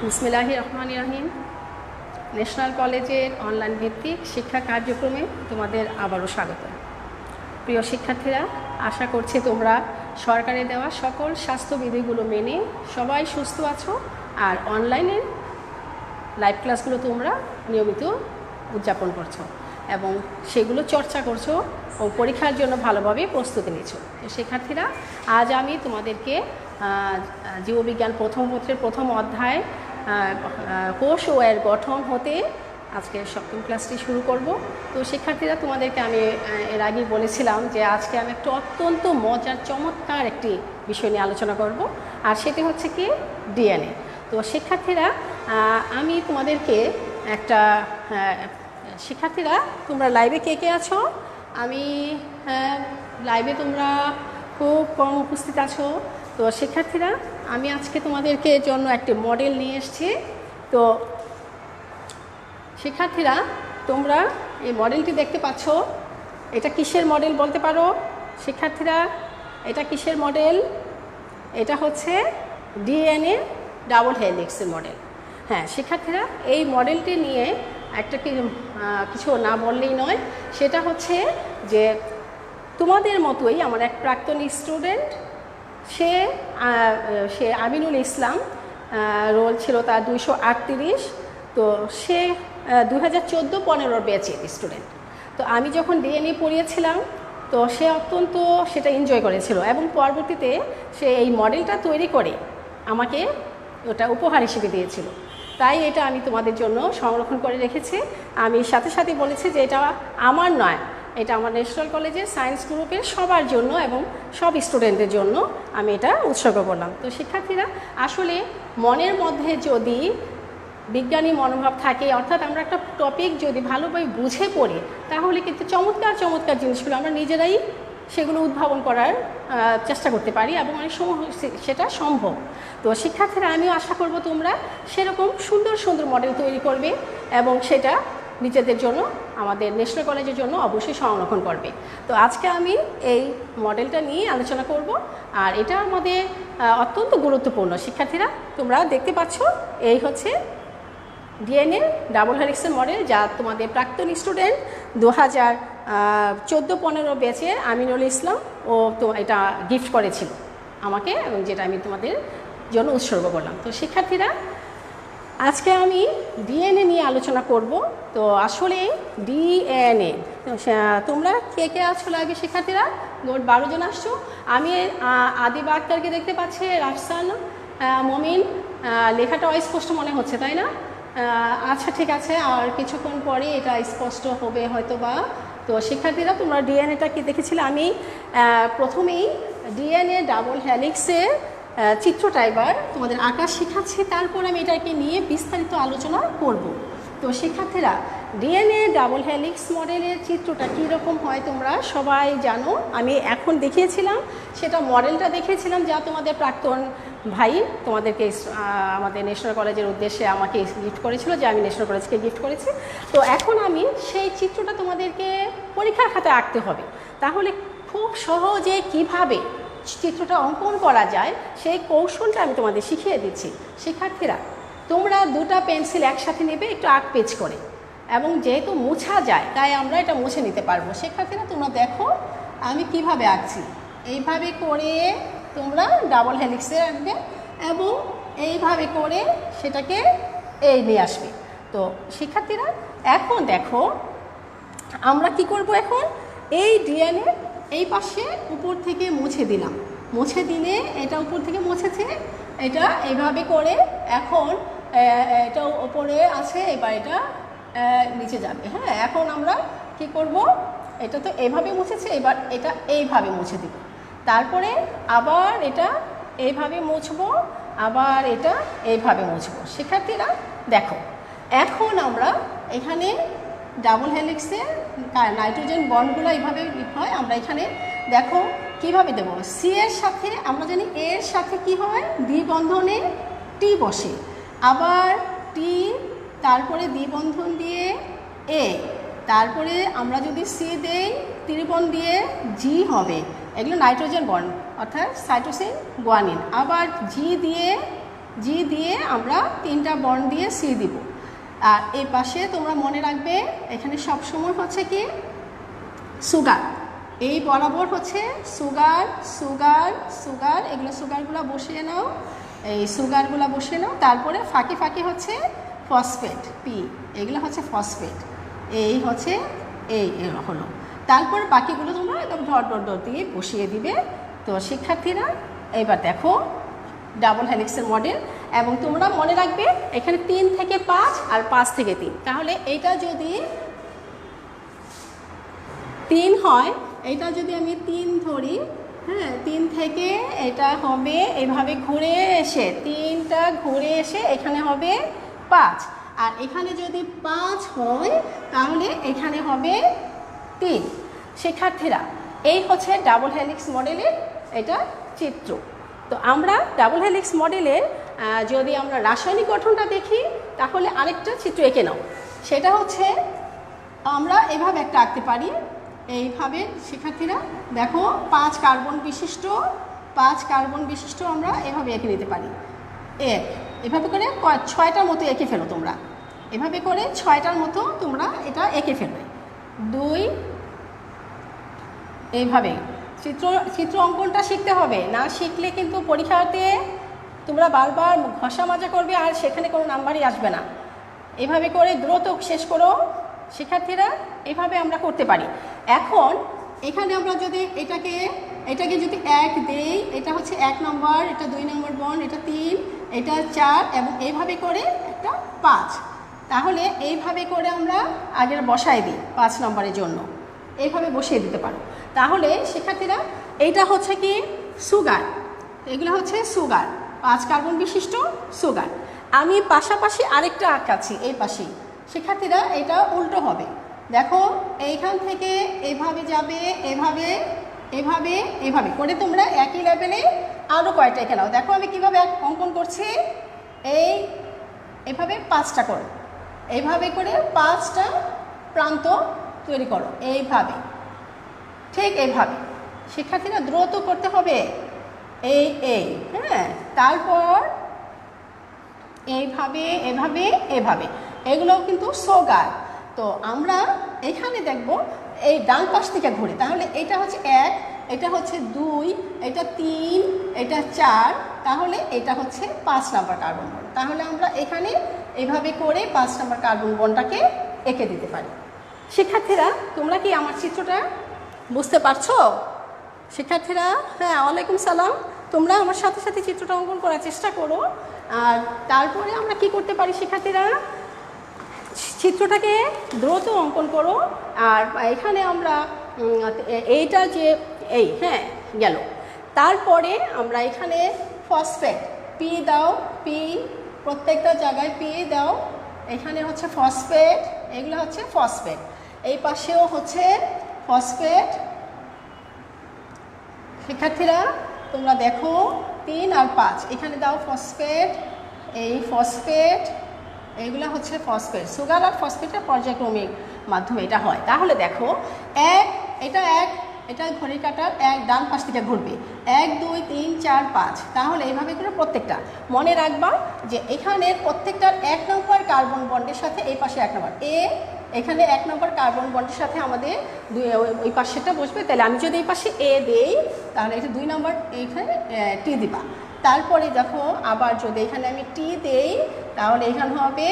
বিসমিল্লাহির রহমানির রহিম। ন্যাশনাল কলেজের অনলাইন ভিত্তিক শিক্ষা কার্যক্রমে তোমাদের আবারও স্বাগত। প্রিয় শিক্ষার্থীরা, আশা করছি তোমরা সরকারের দেওয়া সকল স্বাস্থ্যবিধিগুলো মেনে সবাই সুস্থ আছো আর অনলাইনে লাইভ ক্লাসগুলো তোমরা নিয়মিত উদযাপন করছো এবং সেগুলো চর্চা করছো ও পরীক্ষার জন্য ভালোভাবে প্রস্তুতি নিচ্ছো। তো শিক্ষার্থীরা, আজ আমি তোমাদেরকে জীববিজ্ঞান প্রথম পত্রের প্রথম অধ্যায় কোষ ও এর গঠন হতে আজকে সপ্তম ক্লাসটি শুরু করব। তো শিক্ষার্থীরা, তোমাদেরকে আমি এর আগেই বলেছিলাম যে আজকে আমি একটা অত্যন্ত মজার চমৎকার একটি বিষয় নিয়ে আলোচনা করব, আর সেটি হচ্ছে কি ডিএনএ। তো শিক্ষার্থীরা, আমি তোমাদেরকে একটা শিক্ষার্থীরা, তোমরা লাইভে কে কে আছো? আমি লাইভে তোমরা খুব কম উপস্থিত আছো। তো শিক্ষার্থীরা, আমি আজকে তোমাদেরকে জন্য একটি মডেল নিয়ে এসেছি। তো শিক্ষার্থীরা, তোমরা এই মডেলটি দেখতে পাচ্ছ। এটা কিসের মডেল বলতে পারো শিক্ষার্থীরা? এটা কিসের মডেল? এটা হচ্ছে ডিএনএ ডাবল হেলিক্সের মডেল। হ্যাঁ শিক্ষার্থীরা, এই মডেলটি নিয়ে একটা কিছু না বললেই নয়। সেটা হচ্ছে যে তোমাদের মতোই আমার এক প্রাক্তন স্টুডেন্ট, সে আমিনুল ইসলাম, রোল ছিল তার 238। তো সে 2014-15 ব্যাচের স্টুডেন্ট। তো আমি যখন ডিএনএ পড়িয়েছিলাম, তো সে অত্যন্ত সেটা এনজয় করেছিল এবং পরবর্তীতে সে এই মডেলটা তৈরি করে আমাকে ওটা উপহার হিসেবে দিয়েছিল। তাই এটা আমি তোমাদের জন্য সংরক্ষণ করে রেখেছি। আমি সাথে সাথে বলেছি যে এটা আমার নয়, এটা আমার ন্যাশনাল কলেজের সায়েন্স গ্রুপের সবার জন্য এবং সব স্টুডেন্টদের জন্য আমি এটা উৎসর্গ করলাম। তো শিক্ষার্থীরা, আসলে মনের মধ্যে যদি বিজ্ঞানী মনোভাব থাকে, অর্থাৎ আমরা একটা টপিক যদি ভালোভাবে বুঝে পড়ি, তাহলে কিন্তু চমৎকার চমৎকার জিনিসগুলো আমরা নিজেরাই সেগুলো উদ্ভাবন করার চেষ্টা করতে পারি এবং অনেক সময় সেটা সম্ভব। তো শিক্ষার্থীরা, আমিও আশা করব তোমরা সেরকম সুন্দর সুন্দর মডেল তৈরি করবে এবং সেটা নিজেদের জন্য, আমাদের ন্যাশনাল কলেজের জন্য অবশ্যই সংরক্ষণ করবে। তো আজকে আমি এই মডেলটা নিয়ে আলোচনা করব, আর এটা আমাদের অত্যন্ত গুরুত্বপূর্ণ। শিক্ষার্থীরা, তোমরা দেখতে পাচ্ছ এই হচ্ছে ডিএনএ ডাবল হেলিক্সের মডেল, যা তোমাদের প্রাক্তন স্টুডেন্ট 2014-15 ব্যাচে আমিনুল ইসলাম ও তো এটা গিফট করেছিল আমাকে, এবং যেটা আমি তোমাদের জন্য উৎসর্গ করলাম। তো শিক্ষার্থীরা, আজকে আমি ডিএনএ নিয়ে আলোচনা করব। তো আসলে ডিএনএ, তোমরা কে কে আছো লাইভে শিক্ষার্থীরা? মোট 12 জন আসছো। আমি আদিবা আক্তারকে দেখতে পাচ্ছি, রাফসান, মমিন। লেখাটা অস্পষ্ট মনে হচ্ছে, তাই না? আচ্ছা ঠিক আছে, আর কিছুক্ষণ পরে এটা স্পষ্ট হবে হয়তো বা। তো শিক্ষার্থীরা, তোমরা ডিএনএটা কি দেখেছিলে? আমি প্রথমেই ডিএনএ ডাবল হেলিক্সের চিত্রটা এবার তোমাদের আঁকা শেখাচ্ছি, তারপর আমি এটাকে নিয়ে বিস্তারিত আলোচনা করব। তো শিক্ষার্থীরা, ডিএনএ ডাবল হেলিক্স মডেলের চিত্রটা কীরকম হয় তোমরা সবাই জানো। আমি এখন দেখিয়েছিলাম, সেটা মডেলটা দেখিয়েছিলাম যা তোমাদের প্রাক্তন ভাই তোমাদেরকে আমাদের ন্যাশনাল কলেজের উদ্দেশ্যে আমাকে গিফট করেছিল, যে আমি ন্যাশনাল কলেজকে গিফট করেছি। তো এখন আমি সেই চিত্রটা তোমাদেরকে পরীক্ষার খাতায় আঁকতে হবে। তাহলে খুব সহজে কিভাবে চিত্রটা অঙ্কন করা যায় সেই কৌশলটা আমি তোমাদের শিখিয়ে দিচ্ছি। শিক্ষার্থীরা, তোমরা দুটা পেন্সিল একসাথে নেবে, একটু আঁক পেচ করে, এবং যেহেতু মোছা যায় তাই আমরা এটা মুছে নিতে পারবো। শিক্ষার্থীরা, তোমরা দেখো আমি কিভাবে আঁকছি। এইভাবে করে তোমরা ডাবল হেলিক্সে আঁকবে এবং এইভাবে করে সেটাকে এই নিয়ে আসবে। তো শিক্ষার্থীরা, এখন দেখো আমরা কি করব। এখন এই ডিএনএ এই পাশে উপর থেকে মুছে দিলাম, মুছে দিলে এটা উপর থেকে মুছেছে, এটা এইভাবে করে এখন এটা উপরে আছে, এবার এটা নিচে যাবে। হ্যাঁ, এখন আমরা কি করব, এটা তো এইভাবে মুছেছে, এবার এটা এইভাবে মুছে দিব, তারপরে আবার এটা এইভাবে মুছবো, আবার এটা এইভাবে মুছবো। শিক্ষার্থীরা দেখো, এখন আমরা এখানে ডাবল হেলিক্সের নাইট্রোজেন বন্ডগুলো এইভাবে হয়। আমরা এখানে দেখো কিভাবে দেব। সি এর সাথে আমরা জানি এর সাথে কি হয়, দ্বিবন্ধনে টি বসে, আবার টি, তারপরে দ্বিবন্ধন দিয়ে এ, তারপরে আমরা যদি সি দেই ত্রিবন্ধন দিয়ে জি হবে, এগুলো নাইট্রোজেন বন্ড অর্থাৎ সাইটোসিন গুয়ানিন। আবার জি দিয়ে জি দিয়ে আমরা 3টা বন্ড দিয়ে সি দিব। আর এই পাশে তোমরা মনে রাখবে এখানে সবসময় হচ্ছে কি সুগার, এই বরাবর হচ্ছে সুগার সুগার সুগার, এগুলো সুগারগুলো বসিয়ে নাও, এই সুগারগুলো বসিয়ে নাও। তারপরে ফাঁকি ফাঁকি হচ্ছে ফসফেট পি, এগুলো হচ্ছে ফসফেট, এই হচ্ছে এই হলো। তারপর বাকিগুলো তোমরা একদম ডট ডট ডট দিয়ে বসিয়ে দিবে। তো শিক্ষার্থীরা এবার দেখো ডাবল হেলিক্সের মডেল, এবং তোমরা মনে রাখবে এখানে 3 থেকে 5 আর 5 থেকে 3। তাহলে এইটা যদি 3 হয়, এইটা যদি আমি 3 ধরি, হ্যাঁ 3 থেকে এটা হবে এভাবে ঘুরে এসে 3টা ঘুরে এসে এখানে হবে 5, আর এখানে যদি 5 হয় তাহলে এখানে হবে 3। শিক্ষার্থীরা এই হচ্ছে ডাবল হেলিক্স মডেলের এটা চিত্র। তো আমরা ডাবল হেলিক্স মডেলের যদি আমরা রাসায়নিক গঠনটা দেখি তাহলে আরেকটা চিত্র এঁকে নাও। সেটা হচ্ছে আমরা এভাবে একটা আঁকতে পারি, এইভাবে শিক্ষার্থীরা দেখো 5 কার্বন বিশিষ্ট আমরা এভাবে এঁকে নিতে পারি। এভাবে করে 6টার মতো এঁকে ফেলো তোমরা, এভাবে করে 6টার মতো তোমরা এটা এঁকে ফেলবে। 2 এইভাবে চিত্র অঙ্কনটা শিখতে হবে, না শিখলে কিন্তু পরীক্ষাতে তোমরা বারবার ঘষা মাজা করবে আর সেখানে কোনো নাম্বারই আসবে না। এভাবে করে দ্রুত শেষ করো শিক্ষার্থীরা, এভাবে আমরা করতে পারি। এখন এখানে আমরা যদি এটাকে যদি 1 দেই, এটা হচ্ছে 1 নম্বর, এটা 2 নম্বর বন্ড, এটা 3, এটা 4 এবং এইভাবে করে একটা 5। তাহলে এইভাবে করে আমরা আগের বসায় দিই 5 নম্বরের জন্য, এইভাবে বসিয়ে দিতে পারো। তাহলে শিক্ষার্থীরা এইটা হচ্ছে কি সুগার, এগুলো হচ্ছে সুগার, 5 কার্বন বিশিষ্ট সুগার। আমি পাশাপাশি আরেকটা আঁকাচ্ছি এই পাশেই। শিক্ষার্থীরা এটা উল্টো হবে, দেখো এইখান থেকে এভাবে যাবে, এভাবে এভাবে এভাবে করে তোমরা একই লেভেলে আরও কয়টা এঁকে নাও। দেখো আমি কীভাবে অঙ্কন করছি, এভাবে 5টা করো, এইভাবে করে 5টা প্রান্ত তৈরি করো, এইভাবে ঠিক এইভাবে। শিক্ষার্থীরা দ্রুত করতে হবে, হ্যাঁ তারপর এইভাবে এভাবে এভাবে, এগুলোও কিন্তু সুগার। তো আমরা এখানে দেখব এই ডান পাশ থেকে ঘুরে, তাহলে এটা হচ্ছে 1, এটা হচ্ছে 2, এটা 3, এটা 4, তাহলে এটা হচ্ছে 5 নম্বর কার্বন বন্ড। তাহলে আমরা এখানে এভাবে করে 5 নম্বর কার্বন বন্ডটাকে এঁকে দিতে পারি। শিক্ষার্থীরা তোমরা কি আমার চিত্রটা বুঝতে পারছো? শিক্ষার্থীরা হ্যাঁ, ওয়ালাইকুম সালাম। তোমরা আমার সাথে সাথে চিত্রটা অঙ্কন করার চেষ্টা করো। আর তারপরে আমরা কি করতে পারি শিক্ষার্থীরা, চিত্রটাকে দ্রুত অঙ্কন করো। আর এখানে আমরা এইটা যে হ্যাঁ গেল, তারপরে আমরা এখানে ফসফেট পি দাও, পি প্রত্যেকটা জায়গায় পি দাও, এখানে হচ্ছে ফসফেট, এগুলো হচ্ছে ফসফেট, এই পাশেও হচ্ছে ফসফেট। শিক্ষার্থীরা তোমরা দেখো 3 আর 5 এখানে দাও ফসফেট, এই ফসফেট, এইগুলো হচ্ছে ফসফেট। সুগার আর ফসফেটের পর্যায়ক্রমিক মাধ্যমে এটা হয়। তাহলে দেখো এটা ঘড়ির কাঁটার 1 ডান পাশ থেকে ঘুরবে, 1 2 3 4 5। তাহলে এইভাবে করে প্রত্যেকটা মনে রাখবা যে এখানের প্রত্যেকটার 1 নম্বর কার্বন বন্ডের সাথে এই পাশে 1 নম্বর এখানে 1 নম্বর কার্বন বন্ডের সাথে আমাদের ওই পাশেটা বসবে। তাহলে আমি যদি এই পাশে দেই তাহলে এটা 2 নম্বর, এইখানে টি দিবা। তারপরে দেখো আবার যদি এখানে আমি টি দেই তাহলে এখানে হবে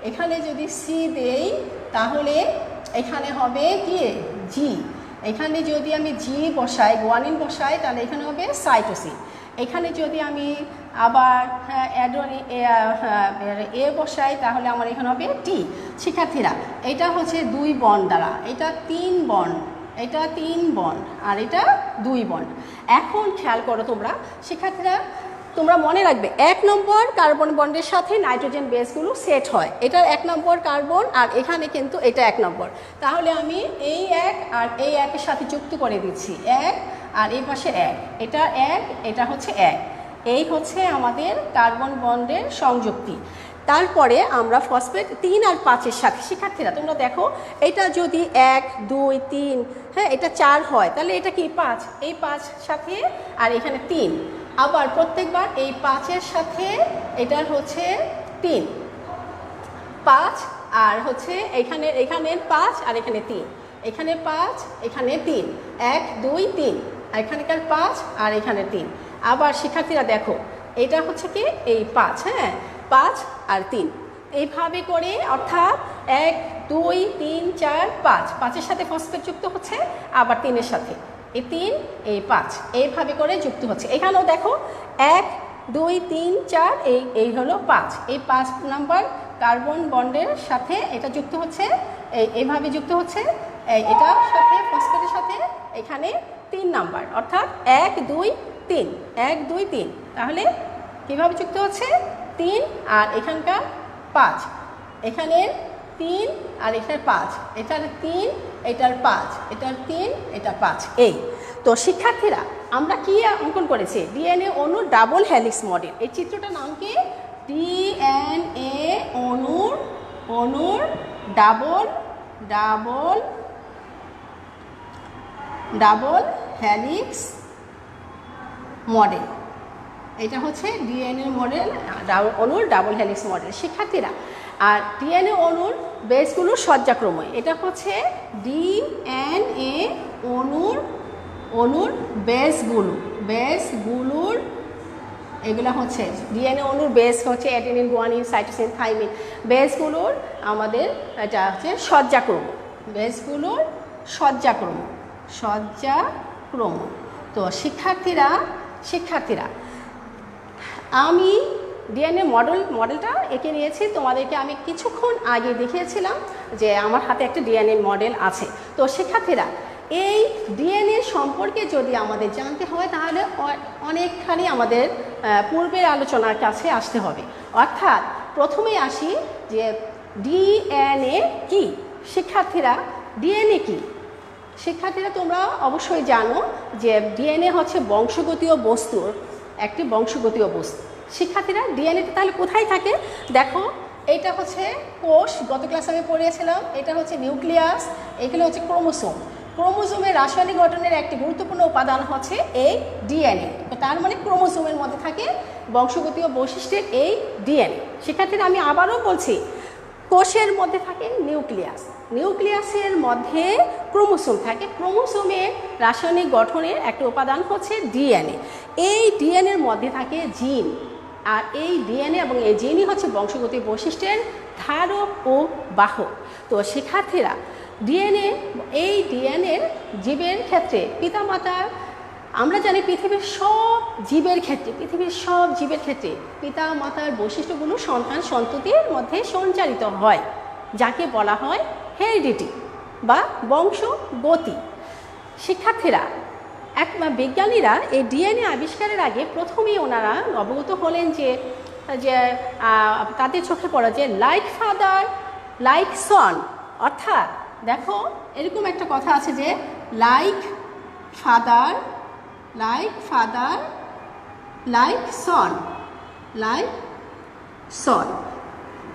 এখানে যদি সি দেই তাহলে এখানে হবে কি জি। এখানে যদি আমি জি বসাই, গুয়ানিন বসাই, তাহলে এখানে হবে সাইটোসিন। এখানে যদি আমি আবার বসাই তাহলে আমার এখানে হবে টি। শিক্ষার্থীরা এটা হচ্ছে 2 বন্ড দ্বারা, এটা 3 বন্ড, এটা 3 বন্ড আর এটা 2 বন্ড। এখন খেয়াল করো তোমরা শিক্ষার্থীরা, তোমরা মনে রাখবে 1 নম্বর কার্বন বন্ডের সাথে নাইট্রোজেন বেসগুলো সেট হয়। এটা 1 নম্বর কার্বন আর এখানে কিন্তু এটা 1 নম্বর। তাহলে আমি এই 1 আর এই 1 এর সাথে যুক্ত করে দিচ্ছি, 1 আর এই পাশে 1, এটা 1, এটা হচ্ছে 1। এই হচ্ছে আমাদের কার্বন বন্ডের সংযুক্তি। তারপরে আমরা ফসফেট 3 আর 5-এর সাথে, শিক্ষার্থীরা তোমরা দেখো এটা যদি 1 2 3 হ্যাঁ এটা 4 হয় তাহলে এটা কি 5, এই 5 সাথে আর এখানে 3, আবার প্রত্যেকবার এই 5-এর সাথে এটার হচ্ছে 3, 5 আর হচ্ছে এখানে 5 আর এখানে 3, এখানে 5 এখানে 3, 1 2 3, আর এখানকার 5 আর এখানে 3। আবার শিক্ষার্থীরা দেখো এটা হচ্ছে কি এই 5, হ্যাঁ 5 আর 3 এইভাবে করে, অর্থাৎ 1 2 3 4 5, 5-এর সাথে ফসফেট যুক্ত হচ্ছে, আবার 3-এর সাথে এই 3 এই 5, এইভাবে করে যুক্ত হচ্ছে। এখানেও দেখো 1 2 3 4 এই হলো 5, এই 5 নাম্বার কার্বন বন্ডের সাথে এটা যুক্ত হচ্ছে, এইভাবে যুক্ত হচ্ছে, এটার সাথে ফসফেটের সাথে এখানে 3 নাম্বার, অর্থাৎ 1 2 3 1 2 3। তাহলে কীভাবে যুক্ত হচ্ছে 3 আর এখানকার 5, এখানের 3 আর এটার 5, এটার 3 এটার 5, এটার 3 এটা 5। এই তো শিক্ষার্থীরা আমরা কি অঙ্কন করেছি? ডিএনএ অণু ডাবল হেলিক্স মডেল। এই চিত্রটার নাম কি? ডিএনএ অণুর ডাবল হেলিক্স মডেল। এটা হচ্ছে ডিএনএ মডেল, অণুর ডাবল হেলিক্স মডেল শিক্ষার্থীরা। আর ডিএনএ অণুর বেসগুলোর সজ্জাক্রম, এটা হচ্ছে ডিএনএ অণুর বেসগুলোর এগুলো হচ্ছে ডিএনএ অণুর বেস হচ্ছে অ্যাডেনিন, গুয়ানিন, সাইটোসিন, থাইমিন। বেসগুলোর আমাদের এটা হচ্ছে সজ্জাক্রম, বেসগুলোর সজ্জাক্রম। তো শিক্ষার্থীরা আমি ডিএনএ মডেলটা এঁকে নিয়েছি। তোমাদেরকে আমি কিছুক্ষণ আগে দেখিয়েছিলাম যে আমার হাতে একটা ডিএনএ মডেল আছে। তো শিক্ষার্থীরা এই ডিএনএ সম্পর্কে যদি আমাদের জানতে হয় তাহলে অনেকখানি আমাদের পূর্বের আলোচনার কাছে আসতে হবে। অর্থাৎ প্রথমেই আসি যে ডিএনএ কি। শিক্ষার্থীরা ডিএনএ কি? শিক্ষার্থীরা তোমরা অবশ্যই জানো যে ডিএনএ হচ্ছে বংশগতীয় বস্তুর একটি বংশগতীয় বস্তু। শিক্ষার্থীরা ডিএনএটা তাহলে কোথায় থাকে? দেখো এটা হচ্ছে কোষ, গত ক্লাসে আমি পড়িয়েছিলাম। এটা হচ্ছে নিউক্লিয়াস, এগুলো হচ্ছে ক্রোমোসোম। ক্রোমোসোমের রাসায়নিক গঠনের একটি গুরুত্বপূর্ণ উপাদান হচ্ছে এই ডিএনএ। তার মানে ক্রোমোসোমের মধ্যে থাকে বংশগতীয় বৈশিষ্ট্যের এই ডিএনএ। শিক্ষার্থীরা আমি আবারও বলছি, কোষের মধ্যে থাকে নিউক্লিয়াস, নিউক্লিয়াসের মধ্যে ক্রোমোসোম থাকে। ক্রোমোসোমের রাসায়নিক গঠনের একটা উপাদান হচ্ছে ডিএনএ। এই ডিএনএর মধ্যে থাকে জিন, আর এই ডিএনএ এবং এই জিনই হচ্ছে বংশগত বৈশিষ্ট্যের ধারক ও বাহক। তো শিক্ষার্থীরা এই ডিএনএর জীবের ক্ষেত্রে পিতামাতার, আমরা জানি পৃথিবীর সব জীবের ক্ষেত্রে পিতামাতার বৈশিষ্ট্যগুলো সন্তান সন্ততির মধ্যে সঞ্চারিত হয়, যাকে বলা হয় হেরিডিটি বা বংশগতি। শিক্ষার্থীরা বিজ্ঞানীরা এই ডিএনএ আবিষ্কারের আগে প্রথমেই ওনারা অবগত হলেন যে তাদের চোখে পড়া যে লাইক ফাদার লাইক সন, অর্থাৎ দেখো এরকম একটা কথা আছে যে লাইক ফাদার লাইক সন।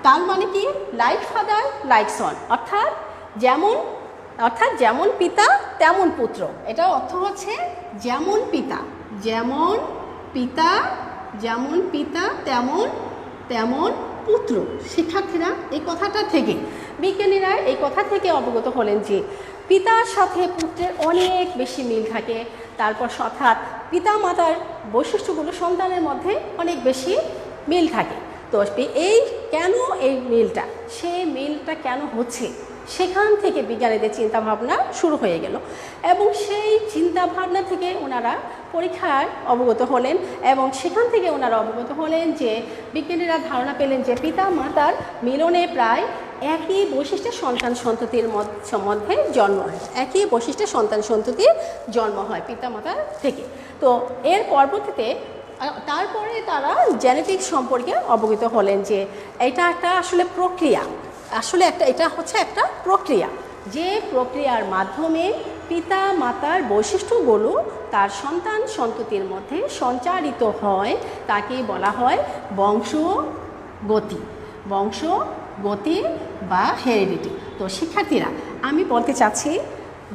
তার মানে কি? লাইক ফাদার লাইক সন, অর্থাৎ যেমন পিতা তেমন পুত্র। এটা অর্থ হচ্ছে যেমন পিতা তেমন পুত্র। শিক্ষার্থীরা এই কথাটা থেকে বিজ্ঞানীরা এই কথা থেকে অবগত হলেন যে পিতার সাথে পুত্রের অনেক বেশি মিল থাকে। তারপর অর্থাৎ পিতা মাতার বৈশিষ্ট্যগুলো সন্তানের মধ্যে অনেক বেশি মিল থাকে। তো এই মিলটা কেন হচ্ছে, সেখান থেকে বিজ্ঞানীদের চিন্তাভাবনা শুরু হয়ে গেল এবং সেই চিন্তাভাবনা থেকে ওনারা পরীক্ষায় অবগত হলেন এবং সেখান থেকে ওনারা অবগত হলেন যে বিজ্ঞানীরা ধারণা পেলেন যে পিতা মাতার মিলনে প্রায় একই বৈশিষ্ট্যের সন্তান সন্ততির মধ্যে জন্ম হয়, জন্ম হয় পিতা মাতার থেকে। তো এর পরবর্তীতে তারপরে তারা জেনেটিক্স সম্পর্কে অবগত হলেন যে এটা একটা আসলে প্রক্রিয়া, এটা হচ্ছে একটা প্রক্রিয়া, যে প্রক্রিয়ার মাধ্যমে পিতা মাতার বৈশিষ্ট্যগুলো তার সন্তান সন্ততির মধ্যে সঞ্চারিত হয়, তাকে বলা হয় বংশগতি বা হেরিডিটি। তো শিক্ষার্থীরা আমি বলতে চাচ্ছি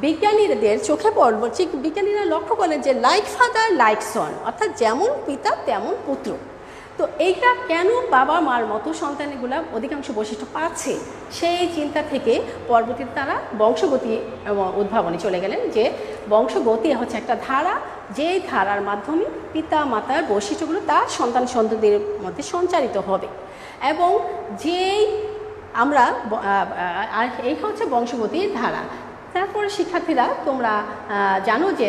বিজ্ঞানীদের চোখে পড়ল, যে বিজ্ঞানীরা লক্ষ্য করলেন যে লাইক ফাদার লাইক সন, অর্থাৎ যেমন পিতা তেমন পুত্র। তো এইটা কেন বাবা মার মতো সন্তানগুলা অধিকাংশ বৈশিষ্ট্য পাচ্ছে, সেই চিন্তা থেকে পরবর্তীতে তারা বংশগতি উদ্ভাবনে চলে গেলেন, যে বংশগতি হচ্ছে একটা ধারা, যেই ধারার মাধ্যমে পিতা মাতার বৈশিষ্ট্যগুলো তার সন্তান সন্ততির মধ্যে সঞ্চারিত হবে। এবং যেই আমরা আর এই হচ্ছে বংশগতির ধারা। তারপরে শিক্ষার্থীরা তোমরা জানো যে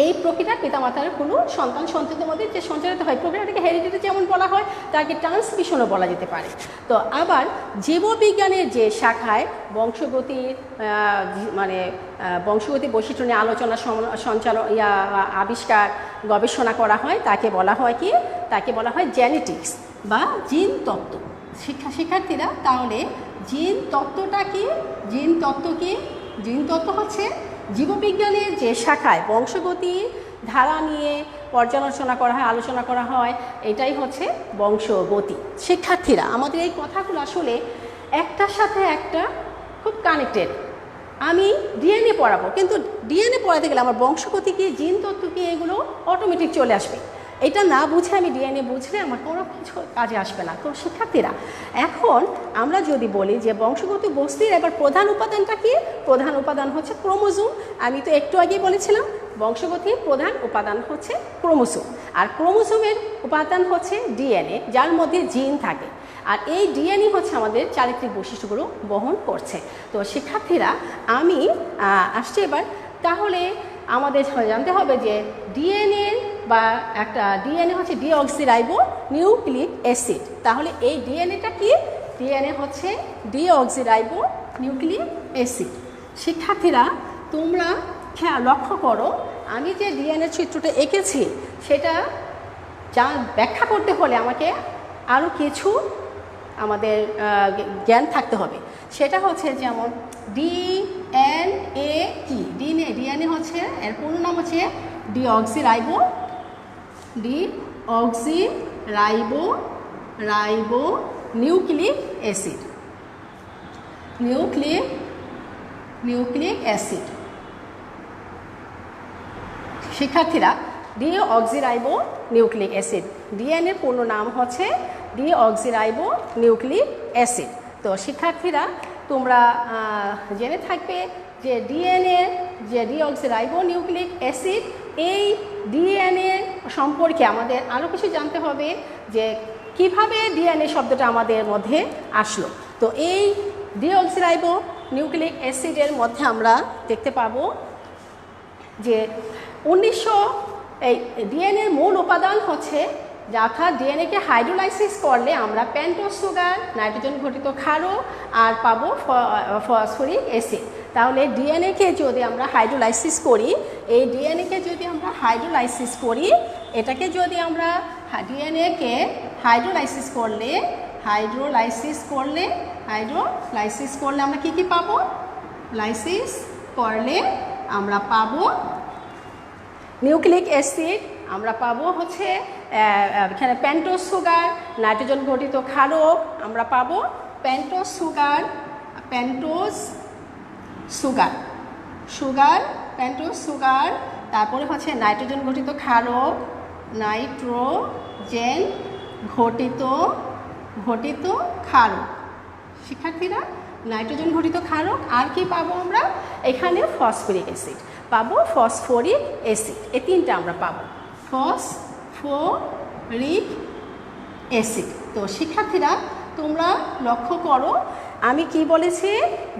এই প্রক্রিয়া পিতামাতার কোনো সন্তান সন্ততির মধ্যে যে সঞ্চারিত হয়, প্রক্রিয়াটাকে হেরিডিটি যেমন বলা হয়, তাকে ট্রান্সমিশনও বলা যেতে পারে। তো আবার জীববিজ্ঞানের যে শাখায় বংশগতির বংশগতি বৈশিষ্ট্য নিয়ে আলোচনা সঞ্চালন আবিষ্কার গবেষণা করা হয়, তাকে বলা হয় কি, তাকে বলা হয় জেনেটিক্স বা জিন তত্ত্ব। শিক্ষার্থীরা তাহলে জিন তত্ত্বটা কি? জিন তত্ত্ব কি? জিন তত্ত্ব হচ্ছে জীববিজ্ঞানের যে শাখায় বংশগতি ধারা নিয়ে পর্যালোচনা করা হয়, আলোচনা করা হয়, এটাই হচ্ছে বংশগতি। শিক্ষার্থীরা আমাদের এই কথাগুলো আসলে একটার সাথে একটা খুব কানেক্টেড। আমি ডিএনএ পড়াবো, কিন্তু ডিএনএ পড়াতে গেলে আমার বংশগতি কি, জিন তত্ত্ব কি, এগুলো অটোমেটিক চলে আসবে। এটা না বুঝে আমি ডিএনএ বুঝলে আমার কোনো কিছু কাজে আসবে না। তো শিক্ষার্থীরা এখন আমরা যদি বলি যে বংশগত বস্তুর এবার প্রধান উপাদানটা কি, প্রধান উপাদান হচ্ছে ক্রোমোজোম। আমি তো একটু আগেই বলেছিলাম বংশগতির প্রধান উপাদান হচ্ছে ক্রোমোজোম, আর ক্রোমোজোমের উপাদান হচ্ছে ডিএনএ, যার মধ্যে জিন থাকে। আর এই ডিএনএ হচ্ছে আমাদের চারিত্রিক বৈশিষ্ট্যগুলো বহন করছে। তো শিক্ষার্থীরা আমি আসছি এবার, তাহলে আমাদের জানতে হবে যে ডিএনএ বা একটা ডিএনএ হচ্ছে ডিঅক্সিরাইবো নিউক্লিক অ্যাসিড। তাহলে এই ডিএনএটা কি? ডিএনএ হচ্ছে ডিঅক্সিরাইবো নিউক্লিক অ্যাসিড। শিক্ষার্থীরা তোমরা লক্ষ্য করো, আমি যে ডিএনএ চিত্রটা এঁকেছি সেটা ব্যাখ্যা করতে হলে আমাকে আরও কিছু আমাদের জ্ঞান থাকতে হবে। সেটা হচ্ছে যেমন ডিএনএ কি, ডিএনএ হচ্ছে এর পূর্ণ নাম হচ্ছে deoxyribo nucleic acid. Nucleic acid. শিক্ষার্থীরা ডিঅক্সিরাইবো নিউক্লিক অ্যাসিড, ডিএনএ পূর্ণ নাম হচ্ছে ডিঅক্সিরাইবো নিউক্লিক অ্যাসিড। তো শিক্ষার্থীরা তোমরা জেনে থাকবে যে ডিএনএ যে ডিঅক্সিরাইবো নিউক্লিক অ্যাসিড, এই ডিএনএ সম্পর্কে আমাদের আরও কিছু জানতে হবে যে কিভাবে ডিএনএ শব্দটা আমাদের মধ্যে আসলো। তো এই ডিঅক্সিরাইবো নিউক্লিক অ্যাসিডের মধ্যে আমরা দেখতে পাবো যে এই ডিএনএর মূল উপাদান হচ্ছে, অর্থাৎ ডিএনএকে হাইড্রোলাইসিস করলে আমরা পেন্টোজ সুগার, নাইট্রোজেন ঘটিত ক্ষারক আর পাবো ফসফরিক অ্যাসিড। তাহলে ডিএনএকে যদি আমরা হাইড্রোলাইসিস করি, এই ডিএনএকে যদি আমরা হাইড্রোলাইসিস করি, এটাকে যদি আমরা ডিএনএকে হাইড্রোলাইসিস করলে আমরা কি পাবো? লাইসিস করলে আমরা পাবো নিউক্লিক অ্যাসিড, আমরা পাবো হচ্ছে এখানে পেন্টোজ সুগার, নাইট্রোজেন ঘটিত ক্ষারক, আমরা পাবো পেন্টোজ সুগার, তারপরে হচ্ছে নাইট্রোজেন ঘটিত ক্ষারক, নাইট্রোজেন ঘটিত ক্ষারক। শিক্ষার্থীরা নাইট্রোজেন ঘটিত ক্ষারক, আর কি পাবো আমরা? এখানে ফসফরিক অ্যাসিড পাবো, ফসফরিক অ্যাসিড, এই তিনটা আমরা পাবো, ফসফরিক অ্যাসিড। তো শিক্ষার্থীরা তোমরা লক্ষ্য করো, আমি কি বলেছি,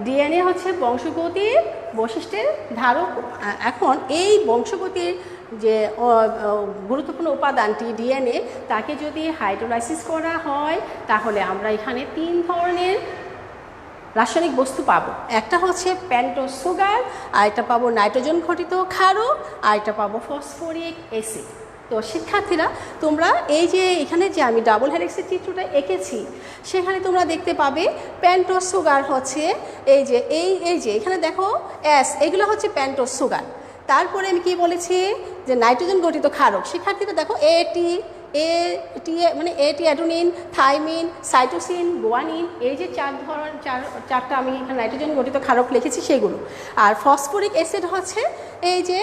ডিএনএ হচ্ছে বংশগতির বৈশিষ্ট্যের ধারক। এখন এই বংশগতির যে গুরুত্বপূর্ণ উপাদানটি ডিএনএ, তাকে যদি হাইড্রোলাইসিস করা হয় তাহলে আমরা এখানে 3 ধরনের রাসায়নিক বস্তু পাবো। একটা হচ্ছে পেন্টোজ সুগার, আর একটা পাবো নাইট্রোজেন ঘটিত ক্ষারক, আর একটা পাবো ফসফরিক অ্যাসিড। তো শিক্ষার্থীরা তোমরা এই যে এখানে যে আমি ডাবল হেলিক্সের চিত্রটা এঁকেছি, সেখানে তোমরা দেখতে পাবে পেন্টোজ সুগার হচ্ছে এই যে এখানে দেখো এস, এগুলো হচ্ছে পেন্টোজ সুগার। তারপরে আমি কি বলেছি যে নাইট্রোজেন ঘটিত ক্ষারক। শিক্ষার্থীরা দেখো মানে এটি অ্যাডেনিন, থাইমিন, সাইটোসিন, গুয়ানিন, এই যে চারটা আমি এখানে নাইট্রোজেন গঠিত ক্ষারক লিখেছি সেগুলো। আর ফসফরিক অ্যাসিড হচ্ছে এই যে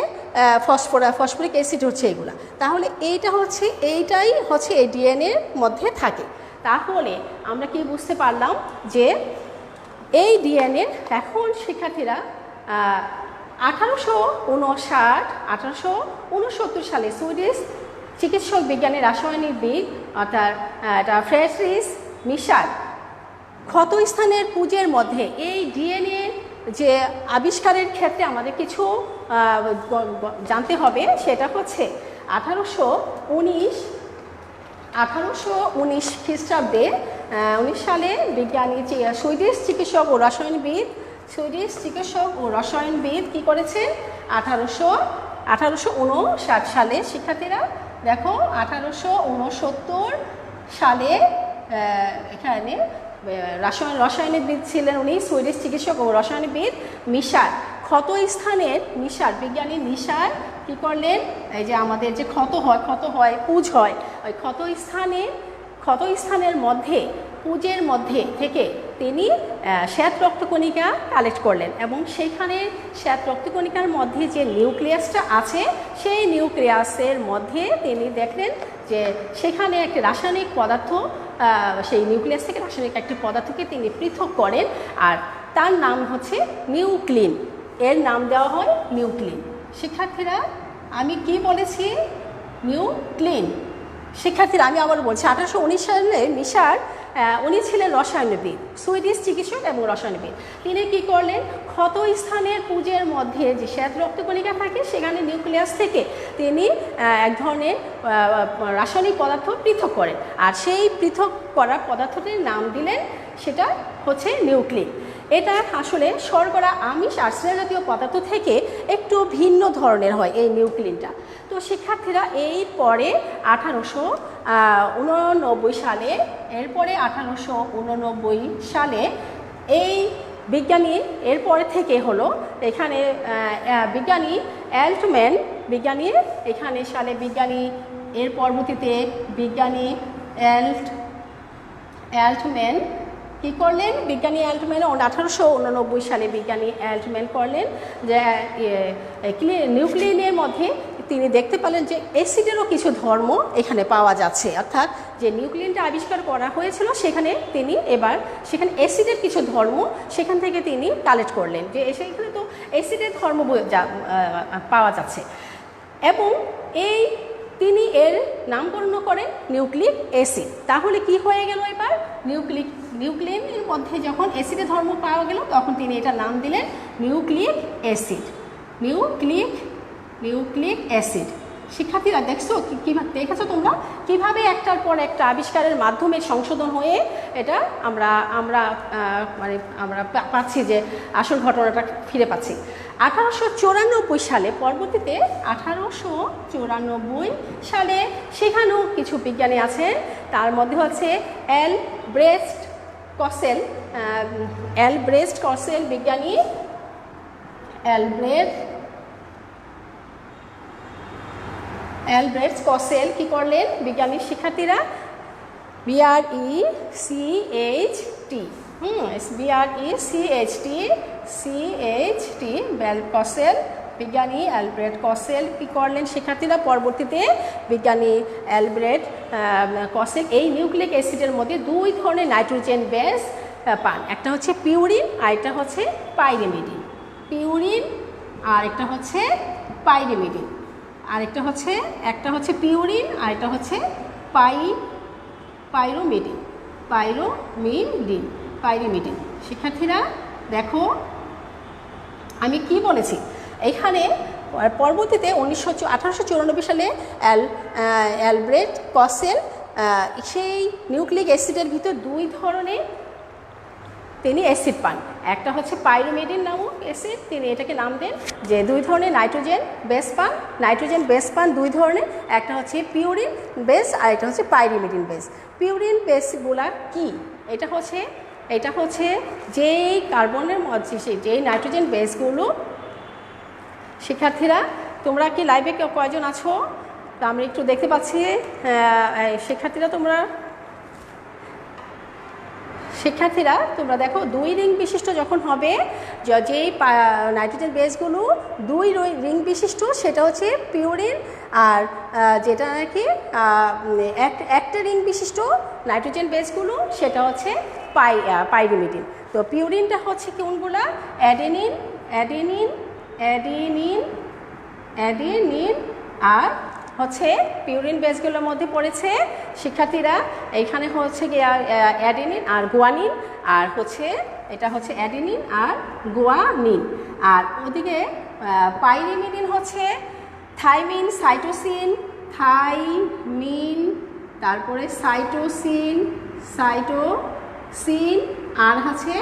ফসফরিক অ্যাসিড হচ্ছে এগুলো। তাহলে এইটাই হচ্ছে এই ডিএনএর মধ্যে থাকে। তাহলে আমরা কি বুঝতে পারলাম যে এই ডিএনএ এখন শিক্ষার্থীরা 1869 সালে সুইডিশ চিকিৎসক বিজ্ঞানী রাসায়নিকবিদ অর্থাৎ ফ্রেডরিখ মিশার ক্ষতস্থানের পুঁজের মধ্যে এই ডিএনএ যে আবিষ্কারের ক্ষেত্রে আমাদের কিছু জানতে হবে, সেটা হচ্ছে 1819 খ্রিস্টাব্দে 19 সালে বিজ্ঞানী সুইডিশ চিকিৎসক ও রসায়নবিদ কী করেছেন? 1859 সালে শিক্ষার্থীরা দেখো 1869 সালে এখানে রসায়নবিদ ছিলেন উনি, সুইডিশ চিকিৎসক ও রসায়নবিদ মিশার। বিজ্ঞানী মিশার কী করলেন? এই যে আমাদের যে ক্ষত হয় পুঁজ হয়, ওই ক্ষতস্থানের মধ্যে পুঁজের মধ্যে থেকে তিনি শ্বেত রক্তকণিকা কালেক্ট করলেন এবং সেইখানে শ্বেত রক্তকণিকার মধ্যে যে নিউক্লিয়াসটা আছে সেই নিউক্লিয়াসের মধ্যে তিনি দেখলেন যে সেখানে একটি রাসায়নিক পদার্থ, সেই নিউক্লিয়াস থেকে রাসায়নিক একটি পদার্থকে তিনি পৃথক করেন আর তার নাম হচ্ছে নিউক্লিন। এর নাম দেওয়া হয় নিউক্লিন। শিক্ষার্থীরা আমি কি বলেছি? নিউক্লিন। শিক্ষার্থীরা আমি আবার বলছি 1819 সালে মিশার উনি ছিলেন রসায়নবিদ, সুইডিশ চিকিৎসক এবং রসায়নবিদ। তিনি কি করলেন? ক্ষতস্থানের পুঁজের মধ্যে যে শ্বেত রক্তকণিকা থাকে সেখানে নিউক্লিয়াস থেকে তিনি এক ধরনের রাসায়নিক পদার্থ পৃথক করেন আর সেই পৃথক করা পদার্থটির নাম দিলেন, সেটা হচ্ছে নিউক্লিন। এটা আসলে শর্করা, আমিষ আর স্নেহজাতীয় পদার্থ থেকে একটু ভিন্ন ধরনের হয় এই নিউক্লিনটা। তো শিক্ষার্থীরা এই পরে 1889 সালে এই বিজ্ঞানী এরপরে থেকে হলো এখানে বিজ্ঞানী এর পরবর্তীতে বিজ্ঞানী অ্যাল্টম্যান কী করলেন? বিজ্ঞানী অ্যাল্টম্যান 1889 সালে বিজ্ঞানী অ্যাল্টম্যান করলেন যে নিউক্লিনের মধ্যে তিনি দেখতে পেলেন যে অ্যাসিডেরও কিছু ধর্ম এখানে পাওয়া যাচ্ছে, অর্থাৎ যে নিউক্লিনটা আবিষ্কার করা হয়েছিল সেখানে অ্যাসিডের কিছু ধর্ম সেখান থেকে তিনি কালেক্ট করলেন যে সেখানে তো অ্যাসিডের ধর্ম পাওয়া যাচ্ছে এবং তিনি এর নামকরণ করেন নিউক্লিক অ্যাসিড। তাহলে কি হয়ে গেল? এবার নিউক্লিনের মধ্যে যখন অ্যাসিডের ধর্ম পাওয়া গেল তখন তিনি এটা নাম দিলেন নিউক্লিক অ্যাসিড। শিক্ষার্থীরা দেখেছো তোমরা কিভাবে একটার পর একটা আবিষ্কারের মাধ্যমে সংশোধন হয়ে এটা আমরা পাচ্ছি যে আসল ঘটনাটা ফিরে পাচ্ছি। 1894 সালে পরবর্তীতে 1894 সালে সেখানেও কিছু বিজ্ঞানী আছেন, তার মধ্যে হচ্ছে অ্যালব্রেস্ট কসেল বিজ্ঞানী অ্যালব্রেস্ট কসেল কি করলেন? বিজ্ঞানীর শিক্ষার্থীরা বিজ্ঞানী অ্যালব্রেস্ট কসেল কি করলেন? শিক্ষার্থীরা পরবর্তীতে বিজ্ঞানী অ্যালব্রেস্ট কসেল এই নিউক্লিক অ্যাসিডের মধ্যে দুই ধরনের নাইট্রোজেন বেস পান, একটা হচ্ছে পিউরিন আর একটা হচ্ছে পাইরিমিডিন। একটা হচ্ছে পিউরিন আর একটা হচ্ছে পাইরিমিডিন। শিক্ষার্থীরা দেখো আমি কি বলেছি, এখানে পরবর্তীতে 1894 সালে অ্যালব্রেস্ট কসেল সেই নিউক্লিক অ্যাসিডের ভিতর দুই ধরনের তিনি অ্যাসিড পান, একটা হচ্ছে পাইরিমিডিন নামক অ্যাসিড, তিনি এটাকে নাম দেন যে দুই ধরনের নাইট্রোজেন বেস পান দুই ধরনের, একটা হচ্ছে পিউরিন বেস আর একটা হচ্ছে পাইরিমিডিন বেস। পিউরিন বেসগুলা কি? এটা হচ্ছে যেই কার্বনের মধ্যে যেই নাইট্রোজেন বেসগুলো, শিক্ষার্থীরা তোমরা কি লাইভে কয়জন আছো? তো আমরা একটু দেখতে পাচ্ছি শিক্ষার্থীরা তোমরা দেখো 2 রিং বিশিষ্ট যখন হবে, যেই নাইট্রোজেন বেসগুলো 2 রিং বিশিষ্ট সেটা হচ্ছে পিউরিন, আর যেটা নাকি একটা রিং বিশিষ্ট নাইট্রোজেন বেসগুলো সেটা হচ্ছে পাইরিমিডিন। তো পিউরিনটা হচ্ছে কোনগুলো? অ্যাডেনিন অ্যাডেনিন অ্যাডেনিন অ্যাডেনিন আর হচ্ছে পিউরিন বেসগুলোর মধ্যে পড়েছে শিক্ষার্থীরা, এইখানে হচ্ছে গিয়ে অ্যাডেনিন আর গুয়ানিন, আর হচ্ছে এটা হচ্ছে অ্যাডেনিন আর গুয়ানিন। আর ওদিকে পাইরিমিডিন হচ্ছে থাইমিন, সাইটোসিন, থাইমিন, তারপরে সাইটোসিন আর হচ্ছে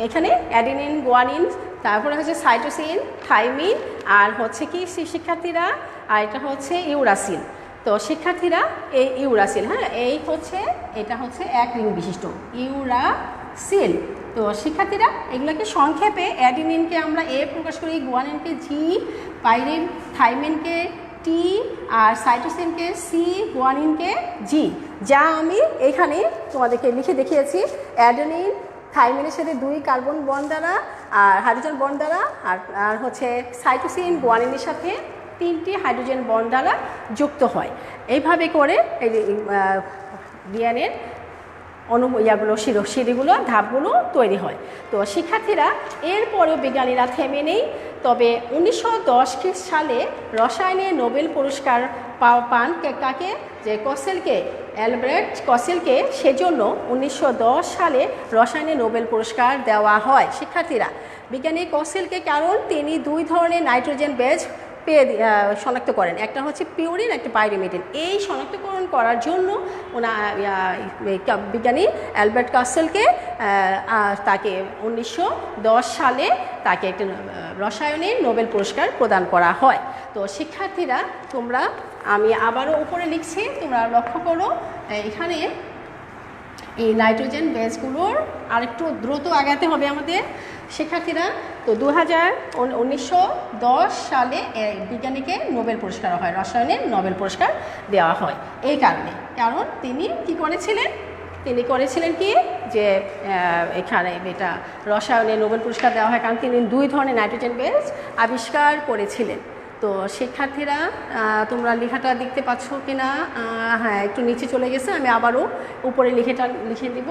এখানে অ্যাডেনিন, গুয়ানিন, তারপরে হচ্ছে সাইটোসিন, থাইমিন আর হচ্ছে কি শিক্ষার্থীরা, আর এটা হচ্ছে ইউরাসিল। তো শিক্ষার্থীরা এই ইউরাসিল, হ্যাঁ, এটা হচ্ছে 1 রিং বিশিষ্ট ইউরাসিল। তো শিক্ষার্থীরা এগুলোকে সংক্ষেপে অ্যাডেনিনকে আমরা এ প্রকাশ করি, গুয়ানিনকে জি, থাইমিনকে টি আর সাইটোসিনকে সি, গুয়ানিনকে জি। যা আমি এখানে তোমাদেরকে লিখে দেখিয়েছি, অ্যাডেনিন থাইমিনের সাথে 2 কার্বন বন্ড দ্বারা আর হাইড্রোজেন বন্ড দ্বারা, আর হচ্ছে সাইটোসিন গুয়ানিনের সাথে 3টি হাইড্রোজেন বন্ড দ্বারা যুক্ত হয়। এইভাবে করে এই ডিএনএর সিঁড়িগুলো ধাপগুলো তৈরি হয়। তো শিক্ষার্থীরা এরপরেও বিজ্ঞানীরা থেমে নেই, তবে 1910 সালে রসায়নে নোবেল পুরস্কার পান কাকে? যে অ্যালবার্ট কসেলকে। সেজন্য 1910 সালে রসায়নে নোবেল পুরস্কার দেওয়া হয় শিক্ষার্থীরা বিজ্ঞানী কসেলকে, কারণ তিনি 2 ধরনের নাইট্রোজেন বেস শনাক্ত করেন, একটা হচ্ছে পিউরিন, একটা পাইরিমিডিন। এই শনাক্তকরণ করার জন্য বিজ্ঞানী অ্যালবার্ট কসেলকে তাকে 1910 সালে তাকে একটা রসায়নে নোবেল পুরস্কার প্রদান করা হয়। তো শিক্ষার্থীরা আমি আবারও উপরে লিখছি, তোমরা লক্ষ্য করো এখানে এই নাইট্রোজেন বেসগুলোর আরেকটু দ্রুত আগাতে হবে আমাদের শিক্ষার্থীরা। তো 1910 সালে বিজ্ঞানীকে নোবেল পুরস্কার হয়, রসায়নের নোবেল পুরস্কার দেওয়া হয় এই কারণ তিনি কি করেছিলেন? তিনি করেছিলেন কি যে এখানে এটা রসায়নে নোবেল পুরস্কার দেওয়া হয় কারণ তিনি 2 ধরনের নাইট্রোজেন বেস আবিষ্কার করেছিলেন। তো শিক্ষার্থীরা তোমরা লেখাটা দেখতে পাচ্ছ কি না? হ্যাঁ, একটু নিচে চলে গেছে, আমি আবারও উপরে লিখে দিব।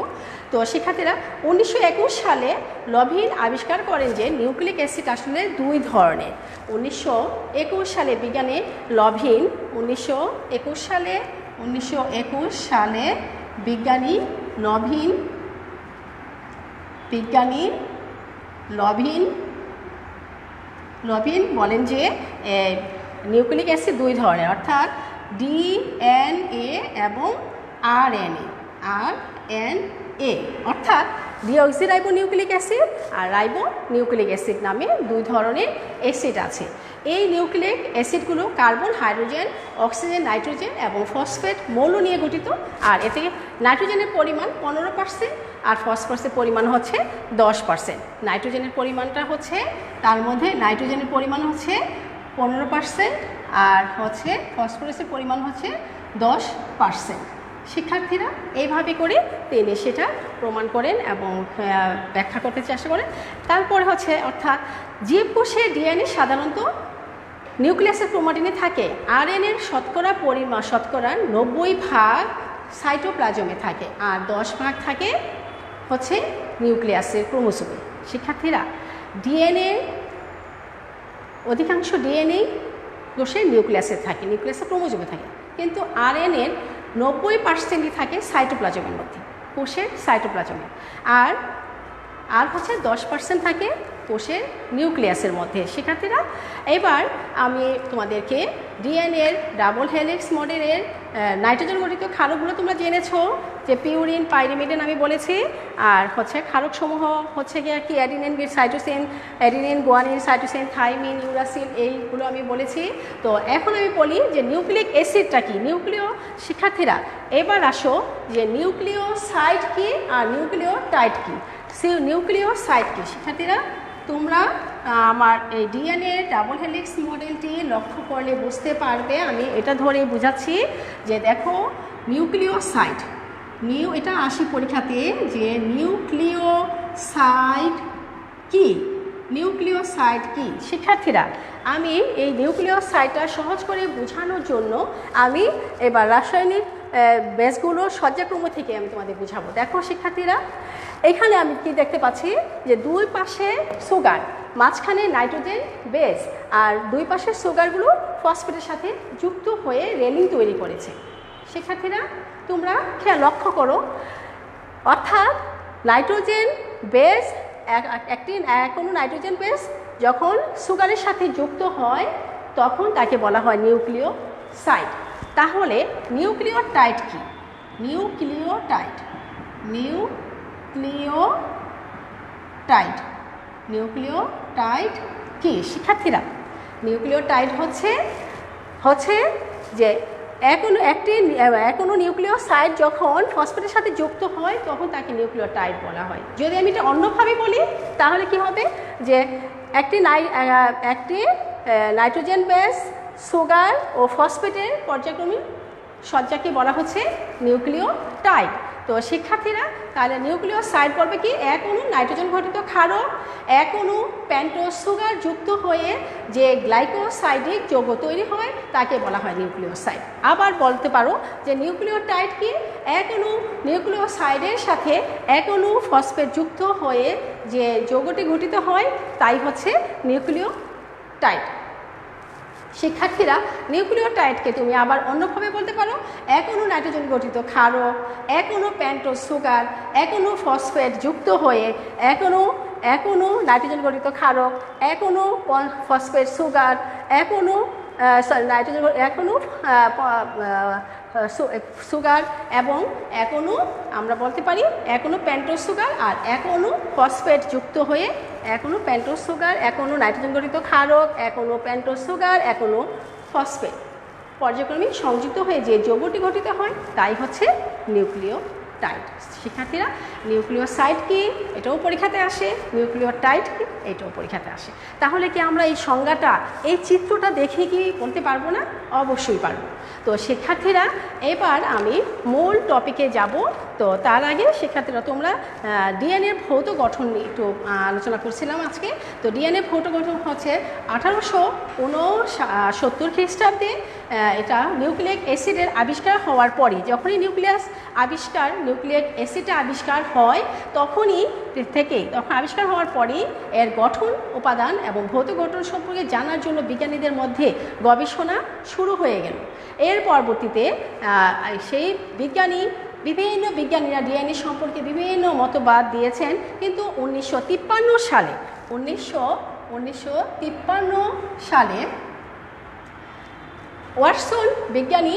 তো শিক্ষার্থীরা 1921 সালে লভিন আবিষ্কার করেন যে নিউক্লিক অ্যাসিড আসলে 2 ধরনের। 1921 সালে বিজ্ঞানী লভিন 1921 সালে বিজ্ঞানী লভিন বলেন যে নিউক্লিক অ্যাসিড 2 ধরনের, অর্থাৎ ডিএনএ এবং আরএনএ, অর্থাৎ ডিঅক্সিরাইবো নিউক্লিক অ্যাসিড আর রাইবো নিউক্লিক অ্যাসিড নামে 2 ধরনের অ্যাসিড আছে। এই নিউক্লিক অ্যাসিডগুলো কার্বন, হাইড্রোজেন, অক্সিজেন, নাইট্রোজেন এবং ফসফেট মৌল নিয়ে গঠিত। আর এতে নাইট্রোজেনের পরিমাণ 15% আর ফসফরাসের পরিমাণ হচ্ছে 10%। নাইট্রোজেনের পরিমাণটা হচ্ছে, তার মধ্যে নাইট্রোজেনের পরিমাণ হচ্ছে 15% আর হচ্ছে ফসফরাসের পরিমাণ হচ্ছে 10%। শিক্ষার্থীরা এইভাবে করে তিনি সেটা প্রমাণ করেন এবং ব্যাখ্যা করতে চেষ্টা করেন। তারপরে হচ্ছে অর্থাৎ জীবকোষে ডিএনএ সাধারণত নিউক্লিয়াসের ক্রোমাটিনে থাকে, আরএনএর শতকরা 90% সাইটোপ্লাজমে থাকে আর 10% থাকে হচ্ছে নিউক্লিয়াসের ক্রোমোসোমে। শিক্ষার্থীরা অধিকাংশ ডিএনএ কোষে নিউক্লিয়াসে থাকে, নিউক্লিয়াসের ক্রোমোসোমে থাকে, কিন্তু আরএনএর 90%ই থাকে সাইটোপ্লাজমের মধ্যে, কোষের সাইটোপ্লাজমে, আর হচ্ছে 10% থাকে কোষের নিউক্লিয়াসের মধ্যে। শিক্ষার্থীরা এবার আমি তোমাদেরকে ডিএনএর ডাবল হেলিক্স মডেলের নাইট্রোজেন গঠিত ক্ষারকগুলো তোমরা জেনেছো যে পিউরিন, পাইরিমিডিন আমি বলেছি, আর হচ্ছে ক্ষারকসমূহ হচ্ছে গিয়ে কি adenine, cytosine, adenine, guanine, cytosine, thymine, uracil, এইগুলো আমি বলেছি। তো এখন আমি বলি যে নিউক্লিক অ্যাসিডটা কি, শিক্ষার্থীরা এবার আসো যে নিউক্লিওসাইড কি আর নিউক্লিওটাইড কি। নিউক্লিওসাইড কি শিক্ষার্থীরা? তোমরা আমার এই ডিএনএ ডাবল হেলিক্স মডেলটি লক্ষ্য করলে বুঝতে পারবে। আমি এটা ধরে বোঝাচ্ছি যে দেখো নিউক্লিওসাইড, এটা আসি পরীক্ষাতে যে নিউক্লিওসাইড কি, নিউক্লিওসাইড কি। শিক্ষার্থীরা আমি এই নিউক্লিওসাইডটা সহজ করে বোঝানোর জন্য আমি এবার রাসায়নিক বেসগুলো সজ্জাক্রম থেকে আমি তোমাদের বুঝাবো। দেখো শিক্ষার্থীরা, এখানে আমি কি দেখতে পাচ্ছি যে দুই পাশে সুগার, মাঝখানে নাইট্রোজেন বেস, আর দুই পাশের সুগারগুলো ফসফেটের সাথে যুক্ত হয়ে রেলিং তৈরি করেছে। শিক্ষার্থীরা তোমরা লক্ষ্য করো, অর্থাৎ নাইট্রোজেন বেস কোনো নাইট্রোজেন বেস যখন সুগারের সাথে যুক্ত হয় তখন তাকে বলা হয় নিউক্লিওসাইড। তাহলে নিউক্লিওটাইড কি? নিউক্লিওটাইড কি শিক্ষার্থীরা? নিউক্লিওটাইড হচ্ছে যে কোনো নিউক্লিওসাইড যখন ফসফেটের সাথে যুক্ত হয় তখন তাকে নিউক্লিওটাইড বলা হয়। যদি আমি এটা অন্যভাবে বলি তাহলে কি হবে যে একটি নাইট্রোজেন বেস, সুগার ও ফসফেটের পর্যায়ক্রমিক সজ্জাকে বলা হচ্ছে নিউক্লিওটাইড। তো শিক্ষার্থীরা তাহলে নিউক্লিওসাইড বলবে কি, এক অণু নাইট্রোজেন ঘটিত ক্ষারক এক অণু পেন্টোজ সুগার যুক্ত হয়ে যে গ্লাইকোসাইডিক যৌগ তৈরি হয় তাকে বলা হয় নিউক্লিওসাইড। আবার বলতে পারো যে নিউক্লিওটাইড কি, এক অণু নিউক্লিওসাইডের সাথে এক অণু ফসফেট যুক্ত হয়ে যে যৌগটি গঠিত হয় তাই হচ্ছে নিউক্লিওটাইড। শিক্ষার্থীরা নিউক্লিওটাইডকে তুমি আবার অন্যভাবে বলতে পারো, এক অণু নাইট্রোজেন গঠিত ক্ষারক এক অণু পেন্টোজ সুগার এক অণু ফসফেট যুক্ত হয়ে এক অণু নাইট্রোজেন গঠিত ক্ষারক এক অণু ফসফেট সুগার এক অণু সুগার এবং এক অণু আমরা বলতে পারি এক অণু পেন্টোজ সুগার আর এক অণু ফসফেট যুক্ত হয়ে এক অণু পেন্টোজ সুগার এক অণু নাইট্রোজেন গঠিত ক্ষারক এক অণু পেন্টোজ সুগার এক অণু ফসফেট পর্যায়ক্রমিক সংযুক্ত হয়ে যে যৌগটি গঠিত হয় তাই হচ্ছে নিউক্লিওটাইড। শিক্ষার্থীরা নিউক্লিওসাইড কি এটাও পরীক্ষাতে আসে, নিউক্লিওটাইড কি এটাও পরীক্ষাতে আসে। তাহলে কি আমরা এই সংজ্ঞাটা, এই চিত্রটা দেখে কি বলতে পারবো না? অবশ্যই পারবো। তো শিক্ষার্থীরা এবার আমি মূল টপিকে যাব। তো তার আগে শিক্ষার্থীরা তোমরা ডিএনএর ভৌত গঠন নিয়ে একটু আলোচনা করছিলাম আজকে। তো ডিএনএ ভৌত গঠন হচ্ছে 1869 খ্রিস্টাব্দে এটা নিউক্লিক অ্যাসিডের আবিষ্কার হওয়ার পরই, যখনই নিউক্লিক অ্যাসিডটা আবিষ্কার হয় তখন আবিষ্কার হওয়ার পরই এর গঠন উপাদান এবং ভৌত গঠন সম্পর্কে জানার জন্য বিজ্ঞানীদের মধ্যে গবেষণা শুরু হয়ে গেল। এর পরবর্তীতে সেই বিভিন্ন বিজ্ঞানীরা ডিএনএ সম্পর্কে বিভিন্ন মতবাদ দিয়েছেন, কিন্তু 1953 সালে বিজ্ঞানী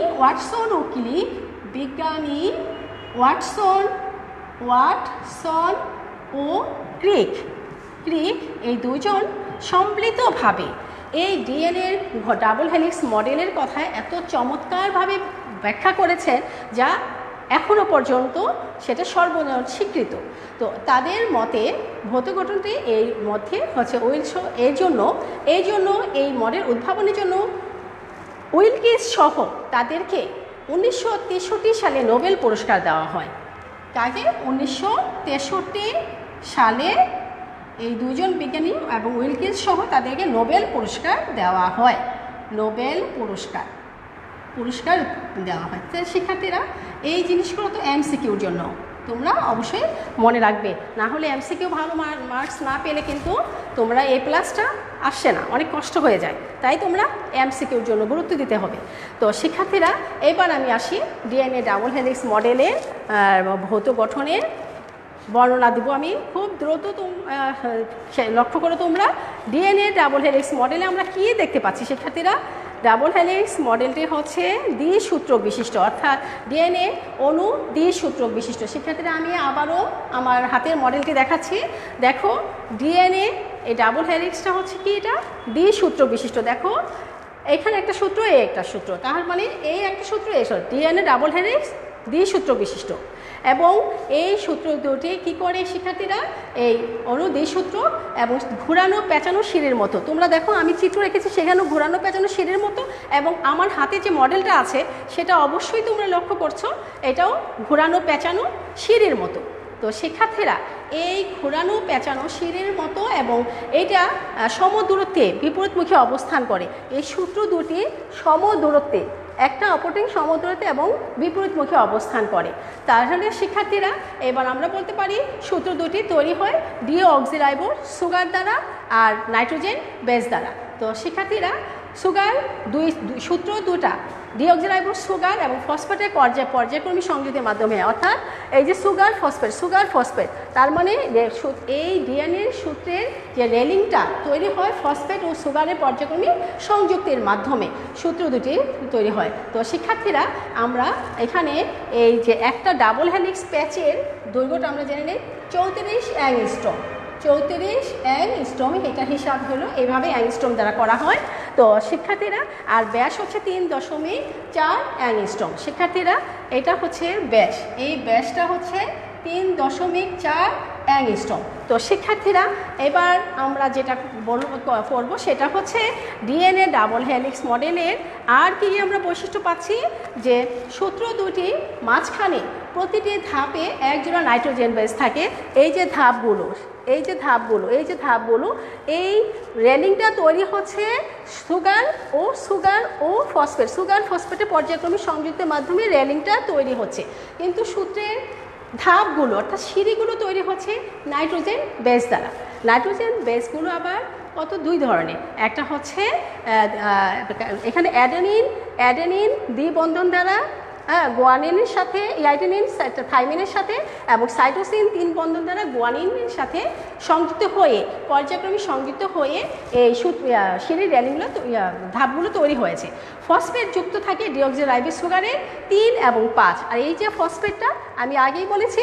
ওয়াটসন ও ক্রিক এই দুজন সম্মিলিতভাবে এই ডিএনএর ডাবল হেলিক্স মডেলের কথা এত চমৎকারভাবে ব্যাখ্যা করেছেন যা এখনও পর্যন্ত সেটা সর্বজন স্বীকৃত। তো তাদের মতে ভৌত গঠনটি এর মধ্যে হচ্ছে এই জন্য এই মডেল উদ্ভাবনের জন্য উইলকিস সহ তাদেরকে 1963 সালে নোবেল পুরস্কার দেওয়া হয়। কাকে? 1963 সালে এই দুজন বিজ্ঞানী এবং উইলকিস সহ তাদেরকে নোবেল পুরস্কার দেওয়া হয়। পুরস্কার দেওয়া হয়। তো শিক্ষার্থীরা এই জিনিসগুলো তো এমসিকিউর জন্য তোমরা অবশ্যই মনে রাখবে, না হলে এমসিকিউ ভালো মার্কস না পেলে কিন্তু তোমরা এ প্লাসটা আসছে না, অনেক কষ্ট হয়ে যায়। তাই তোমরা এমসিকিউর জন্য গুরুত্ব দিতে হবে। তো শিক্ষার্থীরা এবার আমি আসি ডিএনএ ডাবল হেলিক্স মডেলের ভৌত গঠনের বর্ণনা দেবো আমি খুব দ্রুত। লক্ষ্য করো তোমরা ডিএনএ ডাবল হেলিক্স মডেলে আমরা কি দেখতে পাচ্ছি শিক্ষার্থীরা? ডাবল হেলিক্স মডেলটি হচ্ছে দ্বিসূত্রক বিশিষ্ট, অর্থাৎ ডিএনএ অণু দ্বিসূত্রক বিশিষ্ট। শিক্ষার্থীরা আমি আবারও আমার হাতের মডেলটি দেখাচ্ছি। দেখো ডিএনএ এই ডাবল হেলিক্সটা হচ্ছে কি, এটা দ্বিসূত্রক বিশিষ্ট। দেখো এখানে একটা সূত্র, একটা সূত্র, তার মানে এই একটা সূত্র, ডিএনএ ডাবল হেলিক্স দ্বিসূত্র বিশিষ্ট। এবং এই সূত্র দুটি কী করে শিক্ষার্থীরা, এই অণু দ্বিসূত্র এবং ঘুরানো পেঁচানো সিঁড়ির মতো। তোমরা দেখো আমি চিত্র রেখেছি, সেখানেও ঘুরানো পেঁচানো সিঁড়ির মতো, এবং আমার হাতে যে মডেলটা আছে সেটা অবশ্যই তোমরা লক্ষ্য করছো, এটাও ঘুরানো পেঁচানো সিঁড়ির মতো। তো শিক্ষার্থীরা এই ঘোরানো পেঁচানো সিঁড়ির মতো এবং এটা সমদূরত্বে বিপরীতমুখী অবস্থান করে। এই সূত্র দুটি সমদূরত্বে, একটা অপরটি সমদূরত্বে এবং বিপরীতমুখী অবস্থান করে। তাহলে শিক্ষার্থীরা এবার আমরা বলতে পারি সূত্র দুটি তৈরি হয় ডিঅক্সিরাইবো সুগার দ্বারা আর নাইট্রোজেন বেস দ্বারা। তো শিক্ষার্থীরা সুগার সূত্র দুটা ডিঅক্সিরাইবো সুগার এবং ফসফেটের পর্যায়ক্রমী সংযোগের মাধ্যমে, অর্থাৎ এই যে সুগার ফসফেট, তার মানে এই ডিএনএর সূত্রের যে রেলিংটা তৈরি হয় ফসফেট ও সুগারের পর্যায়ক্রমী সংযুক্তির মাধ্যমে সূত্র দুটি তৈরি হয়। তো শিক্ষার্থীরা আমরা এখানে এই যে একটা ডাবল হেলিক্স প্যাচের দৈর্ঘ্যটা আমরা জেনে নিই 34 অ্যাংস্ট্রম। 34 অ্যাংস্ট্রম, এটার হিসাব হলো এইভাবে অ্যাংস্ট্রম দ্বারা করা হয়। তো শিক্ষার্থীরা আর ব্যাস হচ্ছে 3.4 অ্যাংস্ট্রম। শিক্ষার্থীরা এটা হচ্ছে ব্যাস, এই ব্যাসটা হচ্ছে 3.4 অ্যাংস্ট্রম। তো শিক্ষার্থীরা এবার আমরা যেটা করব সেটা হচ্ছে ডিএনএ ডাবল হেলিক্স মডেলের আর কি আমরা বৈশিষ্ট্য পাচ্ছি, যে সূত্র দুটি মাঝখানে প্রতিটি ধাপে একজোড়া নাইট্রোজেন বেস থাকে। এই যে ধাপগুলো এই রেলিংটা তৈরি হচ্ছে সুগার ও ফসফেটের পর্যায়ক্রমিক সংযুক্তের মাধ্যমে রেলিংটা তৈরি হচ্ছে। কিন্তু সূত্রের ধাপগুলো অর্থাৎ সিঁড়িগুলো তৈরি হচ্ছে নাইট্রোজেন বেস দ্বারা। নাইট্রোজেন বেসগুলো আবার কত দুই ধরনের, একটা হচ্ছে এখানে অ্যাডেনিন দ্বিবন্ধন দ্বারা গুয়ানিনের সাথে অ্যাডেনিন থাইমিনের সাথে এবং সাইটোসিন 3 বন্ধন দ্বারা গুয়ানিনের সাথে সংযুক্ত হয়ে পর্যায়ক্রমিক সংযুক্ত হয়ে এই সিঁড়ির রেলিংগুলো ধাপগুলো তৈরি হয়েছে। ফসফেট যুক্ত থাকে ডিঅক্সিরাইবোজ সুগারের 3 এবং 5। আর এই যে ফসফেটটা আমি আগেই বলেছি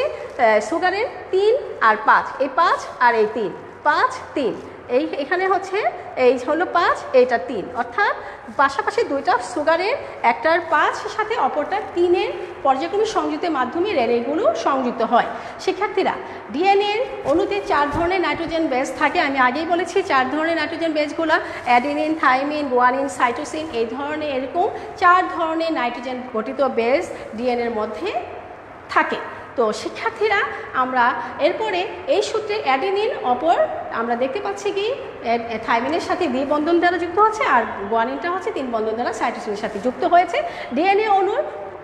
সুগারের 3 আর 5, এই 5 আর এই 3, 5 3, এই এখানে হচ্ছে এই হলো 5, এইটা 3, অর্থাৎ পাশাপাশি দুইটা সুগারের একটার 5 সাথে অপরটার 3-এর পর্যায়ক্রমিক সংযুক্তের মাধ্যমে রেলিংগুলো সংযুক্ত হয়। শিক্ষার্থীরা ডিএনএর অণুতে 4 ধরনের নাইট্রোজেন বেস থাকে। আমি আগেই বলেছি 4 ধরনের নাইট্রোজেন বেসগুলো অ্যাডেনিন, থাইমিন, গুয়ানিন, সাইটোসিন, এই ধরনের এরকম 4 ধরনের নাইট্রোজেন গঠিত বেস ডিএনএর মধ্যে থাকে। তো শিক্ষার্থীরা আমরা এরপরে এই সূত্রে অ্যাডেনিন অপর আমরা দেখতে পাচ্ছি কি থাইমিনের সাথে দ্বিবন্ধন দ্বারা যুক্ত হচ্ছে আর গুয়ানিনটা হচ্ছে 3 বন্ধন দ্বারা সাইটোসিনের সাথে যুক্ত হয়েছে। ডিএনএ অণুর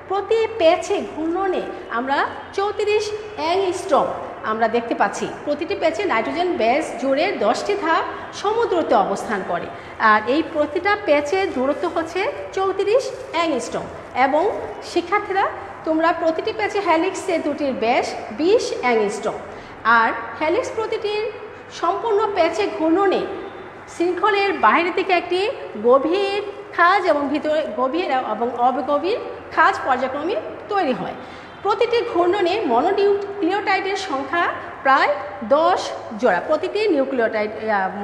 প্রতি প্যাচে ঘূর্ণনে আমরা 34 অ্যাংস্ট্রম আমরা দেখতে পাচ্ছি। প্রতিটি প্যাচে নাইট্রোজেন বেস জুড়ে 10টি ধাপ সমদূরত্বে অবস্থান করে, আর এই প্রতিটা প্যাচের দূরত্ব হচ্ছে 34 অ্যাংস্ট্রম। এবং শিক্ষার্থীরা তোমরা প্রতিটি প্যাচে হেলিক্সের দুটির ব্যাস 20 অ্যাংস্ট্রম, আর হেলিক্স প্রতিটির সম্পূর্ণ প্যাচে ঘূর্ণনে শৃঙ্খলের বাইরে থেকে একটি গভীর খাঁজ এবং ভিতরে গভীর এবং অগভীর খাঁজ পর্যায়ক্রমে তৈরি হয়। প্রতিটি ঘূর্ণনে মনোনিউক্লিওটাইডের সংখ্যা প্রায় 10 জোড়া। প্রতিটি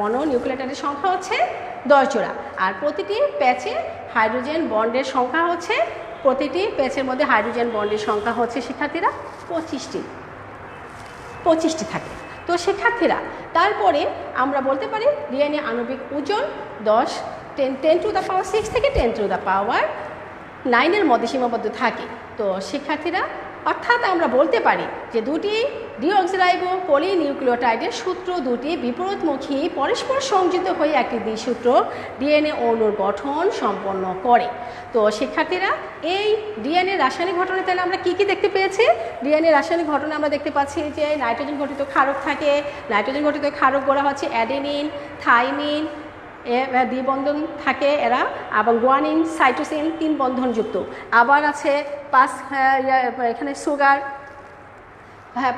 মনোনিউক্লিওটাইডের সংখ্যা হচ্ছে 10 জোড়া, আর প্রতিটি প্যাচে হাইড্রোজেন বন্ডের সংখ্যা হচ্ছে, প্রতিটি প্যাচের মধ্যে হাইড্রোজেন বন্ডের সংখ্যা হচ্ছে শিক্ষার্থীরা 25টি থাকে। তো শিক্ষার্থীরা তারপরে আমরা বলতে পারি ডিএনএ আণবিক ওজন 10 টু দ্য পাওয়ার 6 থেকে 10 টু দ্য পাওয়ার 9-এর মধ্যে সীমাবদ্ধ থাকে। তো শিক্ষার্থীরা অর্থাৎ আমরা বলতে পারি যে দুটি ডিঅক্সিরাইবো পলিনিউক্লিওটাইডের সূত্র দুটি বিপরীতমুখী পরস্পর সংযুক্ত হয়ে একটি দ্বিসূত্র ডিএনএ অণুর গঠন সম্পন্ন করে। তো শিক্ষার্থীরা এই ডিএনএ রাসায়নিক ঘটনা তাহলে আমরা কি কি দেখতে পেয়েছি? ডিএনএ রাসায়নিক ঘটনা আমরা দেখতে পাচ্ছি যে নাইট্রোজেন ঘটিত ক্ষারক থাকে। নাইট্রোজেন ঘটিত ক্ষারক বলা হচ্ছে অ্যাডেনিন, থাইমিন দ্বিবন্ধন থাকে এরা, এবং গুয়ানিন, সাইটোসিন 3 বন্ধনযুক্ত। আবার আছে 5 এখানে সুগার,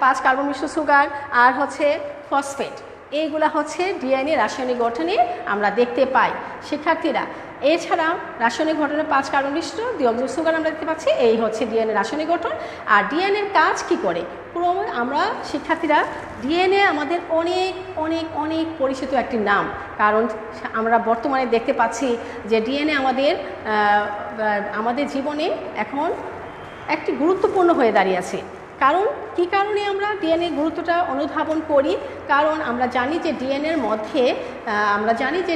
5 কার্বন মিশ্র সুগার, আর হচ্ছে ফসফেট। এইগুলা হচ্ছে ডিএনএ রাসায়নিক গঠনে আমরা দেখতে পাই। শিক্ষার্থীরা এছাড়া রাসায়নিক ঘটনে 5 কার্বন মিশ্র ডিঅক্সি সুগার আমরা দেখতে পাচ্ছি। এই হচ্ছে ডিএনএ রাসায়নিক গঠন। আর ডিএনএর কাজ কি করে আমরা শিক্ষার্থীরা, ডিএনএ আমাদের অনেক অনেক অনেক পরিচিত একটি নাম, কারণ আমরা বর্তমানে দেখতে পাচ্ছি যে ডিএনএ আমাদের জীবনে এখন একটি গুরুত্বপূর্ণ হয়ে দাঁড়িয়েছে। কারণ কী কারণে আমরা ডিএনএ গুরুত্বটা অনুধাবন করি? কারণ আমরা জানি যে ডিএনএর মধ্যে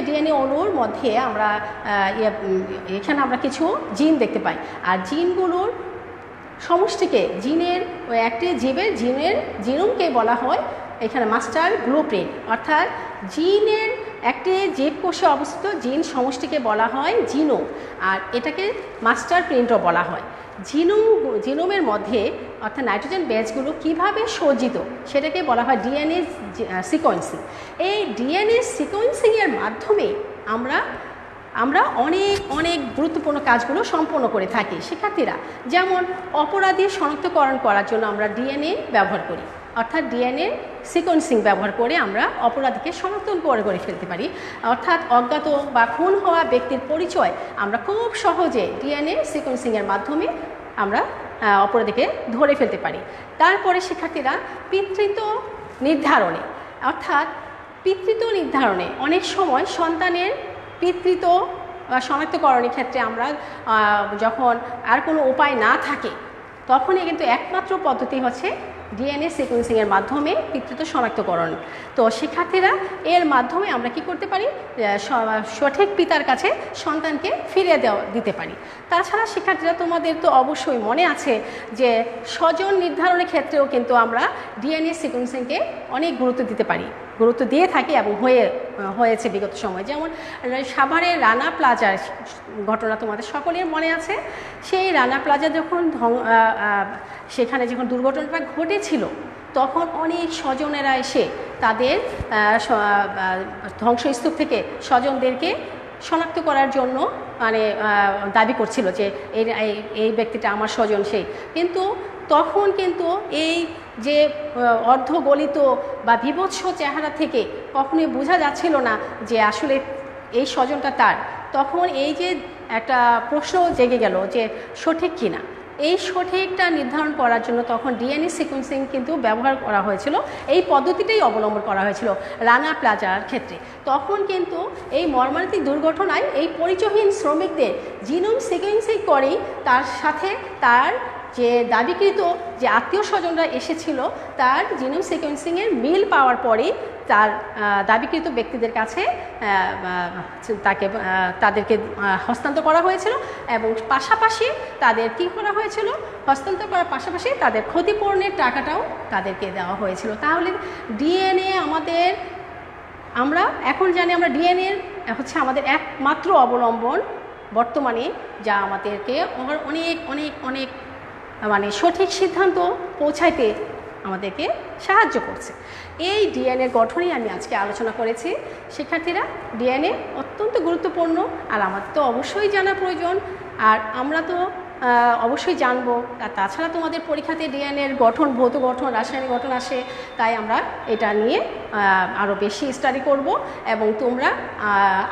ডিএনএ অণুর মধ্যে আমরা এখানে আমরা কিছু জিন দেখতে পাই, আর জিনগুলোর সমষ্টিকে একটি জীবের জিনোমকে বলা হয় এখানে মাস্টার ব্লুপ্রিন্ট, অর্থাৎ জিনের একটি জীবকোষে অবস্থিত জিন সমষ্টিকে বলা হয় জিনোম, আর এটাকে মাস্টার প্রিন্টও বলা হয়। জিনোমের মধ্যে অর্থাৎ নাইট্রোজেন বেসগুলো কিভাবে সজ্জিত সেটাকে বলা হয় ডিএনএ সিকোয়েন্সিং। এই ডিএনএ সিকোয়েন্সিংয়ের মাধ্যমে আমরা অনেক গুরুত্বপূর্ণ কাজগুলো সম্পন্ন করে থাকি শিক্ষার্থীরা। যেমন অপরাধী শনাক্তকরণ করার জন্য আমরা ডিএনএ ব্যবহার করি, অর্থাৎ ডিএনএ সিকোয়েন্সিং ব্যবহার করে আমরা অপরাধীকে শনাক্ত করে ফেলতে পারি। অর্থাৎ অজ্ঞাত বা খুন হওয়া ব্যক্তির পরিচয় আমরা খুব সহজে ডিএনএ সিকোয়েন্সিংয়ের মাধ্যমে আমরা অপরাধীকে ধরে ফেলতে পারি। তারপরে শিক্ষার্থীরা পিতৃত্ব নির্ধারণে, অর্থাৎ পিতৃত্ব নির্ধারণে অনেক সময় সন্তানের পিতৃত্ব শনাক্তকরণের ক্ষেত্রে আমরা যখন আর কোনো উপায় না থাকে তখনই কিন্তু একমাত্র পদ্ধতি হচ্ছে ডিএনএ সিকোয়েন্সিংয়ের মাধ্যমে পিতৃত্ব শনাক্তকরণ। তো শিক্ষার্থীরা এর মাধ্যমে আমরা কি করতে পারি? সঠিক পিতার কাছে সন্তানকে ফিরিয়ে দিতে পারি। তাছাড়া শিক্ষার্থীরা তোমাদের তো অবশ্যই মনে আছে যে স্বজন নির্ধারণের ক্ষেত্রেও কিন্তু আমরা ডিএনএ সিকোয়েন্সিংকে অনেক গুরুত্ব দিয়ে থাকি এবং হয়েছে বিগত সময়। যেমন সাভারের রানা প্লাজার ঘটনা তোমাদের সকলের মনে আছে। সেই রানা প্লাজা সেখানে যখন দুর্ঘটনাটা ঘটেছিল তখন অনেক স্বজনেরা এসে তাদের ধ্বংসস্তূপ থেকে স্বজনদেরকে শনাক্ত করার জন্য দাবি করছিল যে এই ব্যক্তিটা আমার স্বজন সেই। কিন্তু তখন কিন্তু এই যে অর্ধগলিত বা বিভৎস চেহারা থেকে কখনোই বোঝা যাচ্ছিল না যে আসলে এই স্বজনটা তার। তখন এই যে একটা প্রশ্ন জেগে গেল যে সঠিক কিনা, এই সঠিকটা নির্ধারণ করার জন্য তখন ডিএনএ সিকোয়েন্সিং কিন্তু ব্যবহার করা হয়েছিল। এই পদ্ধতিটাই অবলম্বন করা হয়েছিল রানা প্লাজার ক্ষেত্রে। তখন কিন্তু এই মর্মান্তিক দুর্ঘটনায় এই পরিচয়হীন শ্রমিকদের জিনোম সিকোয়েন্সিং করেই তার সাথে তার যে দাবিকৃত যে আত্মীয় স্বজনরা এসেছিল তার জিনোম সিকোয়েন্সিংয়ের মিল পাওয়ার পরে তার দাবিকৃত ব্যক্তিদের কাছে তাদেরকে হস্তান্তর করা হয়েছিল এবং পাশাপাশি তাদের কী করা হয়েছিল? হস্তান্তর করার পাশাপাশি তাদের ক্ষতিপূরণের টাকাটাও তাদেরকে দেওয়া হয়েছিল। তাহলে ডিএনএ আমরা এখন জানি আমরা ডিএনএ হচ্ছে আমাদের একমাত্র অবলম্বন বর্তমানে, যা আমাদেরকে অনেক সঠিক সিদ্ধান্ত পৌঁছাইতে আমাদেরকে সাহায্য করছে। এই ডিএনএ গঠনেই আমি আজকে আলোচনা করেছি। শিক্ষার্থীরা, ডিএনএ অত্যন্ত গুরুত্বপূর্ণ আর আমাদের তো অবশ্যই জানা প্রয়োজন, আর আমরা তো অবশ্যই জানবো। আর তাছাড়া তোমাদের পরীক্ষাতে ডিএনএর গঠন, ভৌত গঠন, রাসায়নিক গঠন আসে, তাই আমরা এটা নিয়ে আরও বেশি স্টাডি করব। এবং তোমরা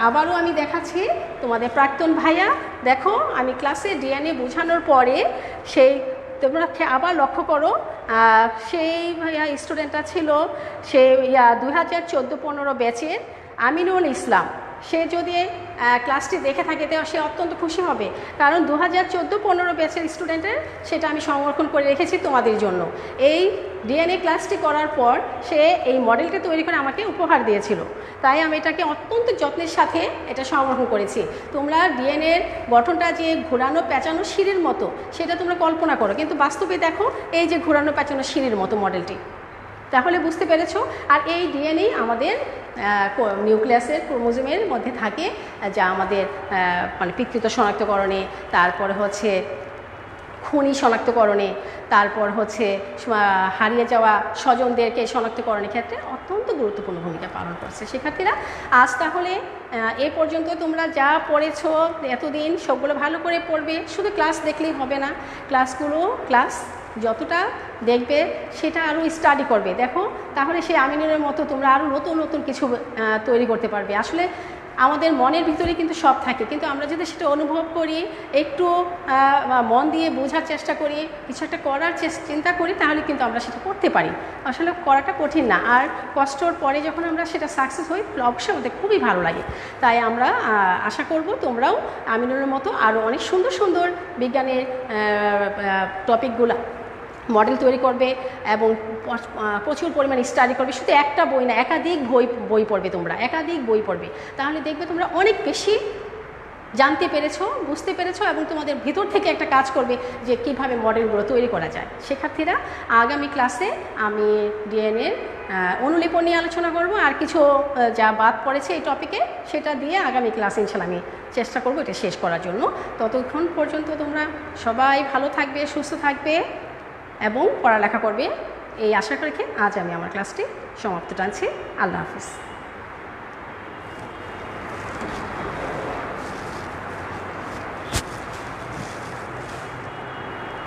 আবারও আমি দেখাচ্ছি তোমাদের প্রাক্তন ভাইয়া, দেখো আমি ক্লাসে ডিএনএ বোঝানোর পরে তোমরা আবার লক্ষ্য করো, সেই স্টুডেন্টটা ছিল সে 2014-15 ব্যাচের আমিনুল ইসলাম। সে যদি ক্লাসটি দেখে থাকে তো সে অত্যন্ত খুশি হবে, কারণ 2014-15 ব্যাচের স্টুডেন্টের সেটা আমি সংরক্ষণ করে রেখেছি তোমাদের জন্য। এই ডিএনএ ক্লাসটি করার পর সে এই মডেলটি তৈরি করে আমাকে উপহার দিয়েছিল, তাই আমি এটাকে অত্যন্ত যত্নের সাথে এটা সংরক্ষণ করেছি। তোমরা ডিএনএর গঠনটা যে ঘোরানো পেঁচানো সিঁড়ির মতো সেটা তোমরা কল্পনা করো, কিন্তু বাস্তবে দেখো এই যে ঘোরানো পেঁচানো সিঁড়ির মতো মডেলটি, তাহলে বুঝতে পেরেছো। আর এই ডিএনএ আমাদের নিউক্লিয়াসের ক্রোমোজোমের মধ্যে থাকে, যা আমাদের পিতৃত্ব শনাক্তকরণে, তারপরে হচ্ছে খুনি শনাক্তকরণে, তারপর হচ্ছে হারিয়ে যাওয়া স্বজনদেরকে শনাক্তকরণের ক্ষেত্রে অত্যন্ত গুরুত্বপূর্ণ ভূমিকা পালন করছে। শিক্ষার্থীরা, আজ তাহলে এ পর্যন্ত তোমরা যা পড়েছো এতদিন সবগুলো ভালো করে পড়বে। শুধু ক্লাস দেখলেই হবে না, ক্লাস যতটা দেখবে সেটা আরও স্টাডি করবে। দেখো, তাহলে সেই আমিনুরের মতো তোমরা আরও নতুন কিছু তৈরি করতে পারবে। আসলে আমাদের মনের ভিতরে কিন্তু সব থাকে, কিন্তু আমরা যদি সেটা অনুভব করি, একটু মন দিয়ে বোঝার চেষ্টা করি, কিছু একটা করার চিন্তা করি, তাহলে কিন্তু আমরা সেটা করতে পারি। আসলে করাটা কঠিন না, আর কষ্টর পরে যখন আমরা সেটা সাকসেস হই অবশ্যই আমাদের খুবই ভালো লাগে। তাই আমরা আশা করব তোমরাও আমিনুলের মতো আরও অনেক সুন্দর সুন্দর বিজ্ঞানের টপিকগুলো মডেল তৈরি করবে এবং প্রচুর পরিমাণে স্টাডি করবে। শুধু একটা বই না, একাধিক বই পড়বে, তোমরা একাধিক বই পড়বে, তাহলে দেখবে তোমরা অনেক বেশি জানতে পেরেছো, বুঝতে পেরেছো, এবং তোমাদের ভিতর থেকে একটা কাজ করবে যে কীভাবে মডেলগুলো তৈরি করা যায়। শিক্ষার্থীরা, আগামী ক্লাসে আমি ডিএনএর অনুলিপন নিয়ে আলোচনা করব, আর কিছু যা বাদ পড়েছে এই টপিকে সেটা দিয়ে আগামী ক্লাসে ইনশাল্লাহ আমি চেষ্টা করব এটা শেষ করার জন্য। ততক্ষণ পর্যন্ত তোমরা সবাই ভালো থাকবে, সুস্থ থাকবে এবং পড়ালেখা করবে, এই আশা রেখে আজ আমি আমার ক্লাসটি সমাপ্ত টানছি। আল্লাহ হাফিজ।